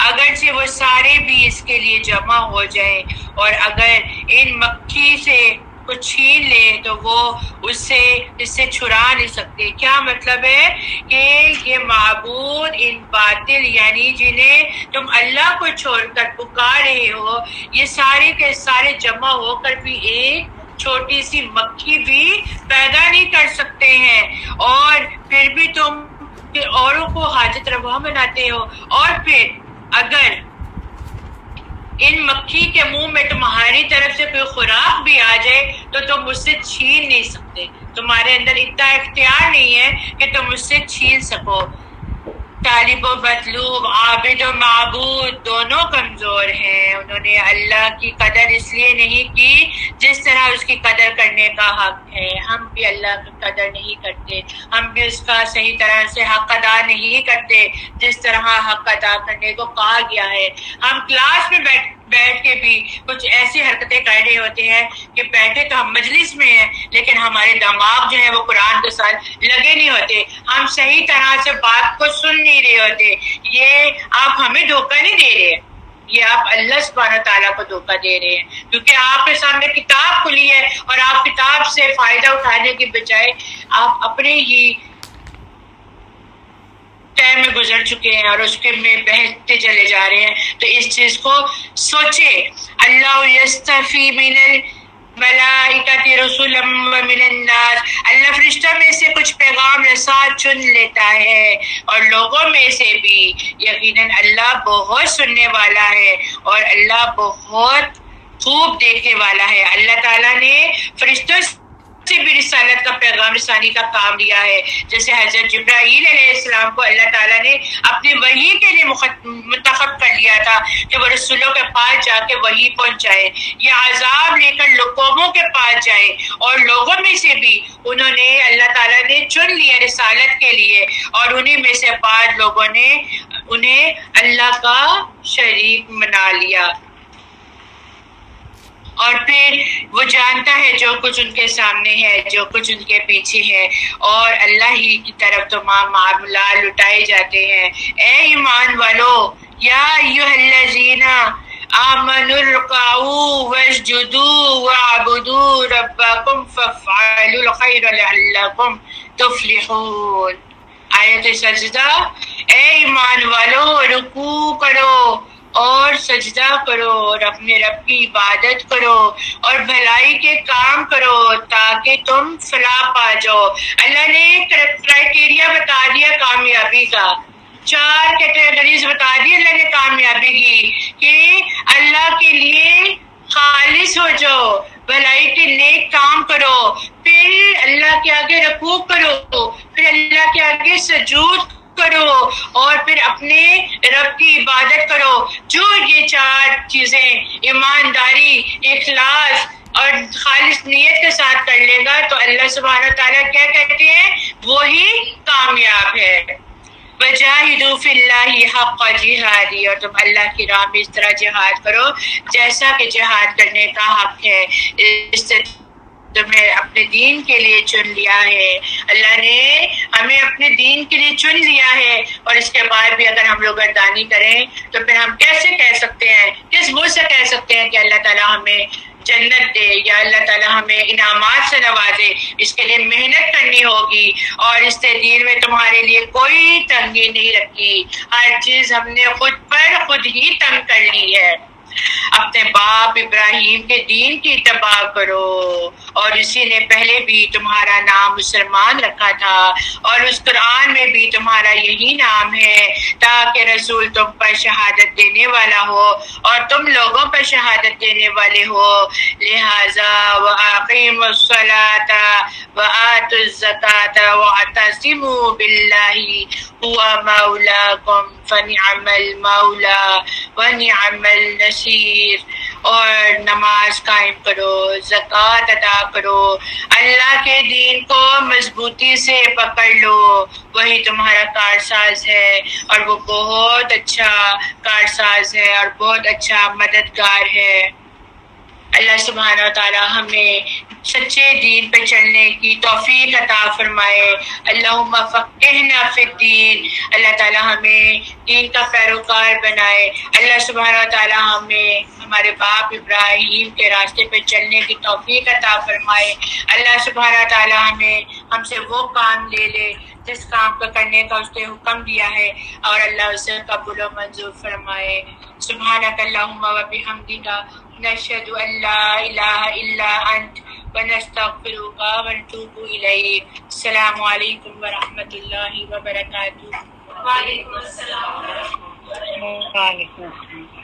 اگرچہ وہ سارے بھی اس کے لیے جمع ہو جائیں، اور اگر ان مکھی سے کچھ چھین لے تو وہ اس سے چھڑا نہیں سکتے۔ کیا مطلب ہے کہ یہ معبود ان باطل یعنی جنہیں تم اللہ کو چھوڑ کر پکار رہے ہو، یہ سارے کے سارے جمع ہو کر بھی ایک چھوٹی سی مکھی بھی پیدا نہیں کر سکتے ہیں، اور پھر بھی تم اوروں کو حاجت روا بناتے ہو۔ اور پھر اگر ان مکھی کے منہ میں تمہاری طرف سے کوئی خوراک بھی آ جائے تو تم اس سے چھین نہیں سکتے، تمہارے اندر اتنا اختیار نہیں ہے کہ تم اس سے چھین سکو۔ طالب و مطلوب، عابد و معبود دونوں کمزور ہیں۔ انہوں نے اللہ کی قدر اس لیے نہیں کی جس طرح اس کی قدر کرنے کا حق ہے۔ ہم بھی اللہ کی قدر نہیں کرتے، ہم بھی اس کا صحیح طرح سے حق ادا نہیں کرتے جس طرح حق ادا کرنے کو کہا گیا ہے۔ ہم کلاس میں بیٹھ کے بھی کچھ ایسی حرکتیں کر رہے ہوتے ہیں کہ بیٹھے تو ہم مجلس میں ہیں لیکن ہمارے دماغ جو ہے وہ قرآن کے ساتھ لگے نہیں ہوتے، ہم صحیح طرح سے بات کو سن نہیں رہے ہوتے۔ یہ آپ ہمیں دھوکہ نہیں دے رہے، یہ آپ اللہ سبحانہ تعالیٰ کو دھوکہ دے رہے ہیں، کیونکہ آپ کے سامنے کتاب کھلی ہے اور آپ کتاب سے فائدہ اٹھانے کے بجائے آپ اپنے ہی میں گزر چکے ہیں اور اس کے میں بہتے چلے جا رہے ہیں۔ تو اس چیز کو سوچے۔ اللہ یستفی من الملائکۃ رسلا ومن الناس، اللہ فرشتہ میں سے کچھ پیغام رساں چن لیتا ہے اور لوگوں میں سے بھی۔ یقیناً اللہ بہت سننے والا ہے اور اللہ بہت خوب دیکھنے والا ہے۔ اللہ تعالیٰ نے فرشتوں سے بھی رسالت کا پیغام رسانی کا کام لیا ہے، جیسے حضرت جبرائیل علیہ السلام کو اللہ تعالیٰ نے اپنی وحی کے لیے منتخب کر لیا تھا کہ وہ رسولوں کے پاس جا کے وحی پہنچائے، یہ عذاب لے کر قوموں کے پاس جائے، اور لوگوں میں سے بھی انہوں نے اللہ تعالیٰ نے چن لیا رسالت کے لیے، اور انہیں میں سے بعض لوگوں نے انہیں اللہ کا شریک بنا لیا۔ اور پھر وہ جانتا ہے جو کچھ ان کے سامنے ہے، جو کچھ ان کے پیچھے ہے، اور اللہ ہی کی طرف تمام معاملات لٹائے جاتے ہیں۔ اے ایمان والو، یا ایھا الذین آمنوا ارکعوا واسجدوا واعبدوا ربکم وافعلوا الخیر لعلکم تفلحون۔ آیت سجدہ، اے ایمان والو رکوع کرو اور سجدہ کرو اور اپنے رب کی عبادت کرو اور بھلائی کے کام کرو تاکہ تم فلاح پا جاؤ۔ اللہ نے ایک کرائٹیریا بتا دیا کامیابی کا، 4 کیٹیگریز بتا دی اللہ نے کامیابی کی، کہ اللہ کے لیے خالص ہو جاؤ، بھلائی کے نیک کام کرو، پھر اللہ کے آگے رکوع کرو، پھر اللہ کے آگے سجود کرو، اور پھر اپنے رب کی عبادت کرو۔ جو یہ 4 چیزیں ایمانداری، اخلاص، اور خالص نیت کے ساتھ کر لے گا تو اللہ سبحانہ تعالیٰ کیا کہتے ہیں؟ وہی کامیاب ہے۔ وَجَاهِدُوا فِي اللَّهِ حَقَّ جِهَادِهِ، اور تم اللہ کی راہ میں اس طرح جہاد کرو جیسا کہ جہاد کرنے کا حق ہے۔ اس سے تمہیں اپنے دین کے لیے چن لیا ہے، اللہ نے ہمیں اپنے دین کے لیے چن لیا ہے، اور اس کے بعد بھی اگر ہم لوگ گردانی کریں تو پھر ہم کیسے کہہ سکتے ہیں، کس منہ سے کہہ سکتے ہیں کہ اللہ تعالیٰ ہمیں جنت دے یا اللہ تعالیٰ ہمیں انعامات سے نوازے؟ اس کے لیے محنت کرنی ہوگی، اور اس سے دین میں تمہارے لیے کوئی تنگی نہیں رکھی، ہر چیز ہم نے خود پر خود ہی تنگ کر لی ہے۔ اپنے باپ ابراہیم کے دین کی اتباع کرو، اور اسی نے پہلے بھی تمہارا نام مسلمان رکھا تھا، اور اس قرآن میں بھی تمہارا یہی نام ہے، تاکہ رسول تم پر شہادت دینے والا ہو اور تم لوگوں پر شہادت دینے والے ہو۔ لہذا وَأَقِیمُوا الصَّلَاةَ وَآتُوا الزَّکَاةَ وَاعْتَصِمُوا بِاللَّهِ هُوَ مَوْلَاكُمْ فَنِعْمَ الْمَوْلَىٰ وَنِعْمَ النَّصِيرُ، اور نماز قائم کرو، زکوٰۃ ادا کرو، اللہ کے دین کو مضبوطی سے پکڑ لو، وہی تمہارا کارساز ہے، اور وہ بہت اچھا کارساز ہے اور بہت اچھا مددگار ہے۔ اللہ سبحانہ و تعالی ہمیں سچے دین پہ چلنے کی توفیق عطا فرمائے۔ اللہم فقہنا فی الدین، اللہ تعالی ہمیں دین کا پیروکار بنائے۔ اللہ سبحانہ و تعالی ہمیں ہمارے باپ ابراہیم کے راستے پہ چلنے کی توفیق عطا فرمائے۔ اللہ سبحانہ و تعالی ہم سے وہ کام لے لے جس کام کو کرنے کا اس نے حکم دیا ہے، اور اللہ اسے قبول و منظور فرمائے۔ سبحانک اللہم و بحمدک، نشہد ان لا الہ الا انت، ونستغفرک ونتوب الیک۔ السلام علیکم ورحمۃ اللہ وبرکاتہ۔ وعلیکم السلام ورحمۃ اللہ۔ وعلیکم السلام۔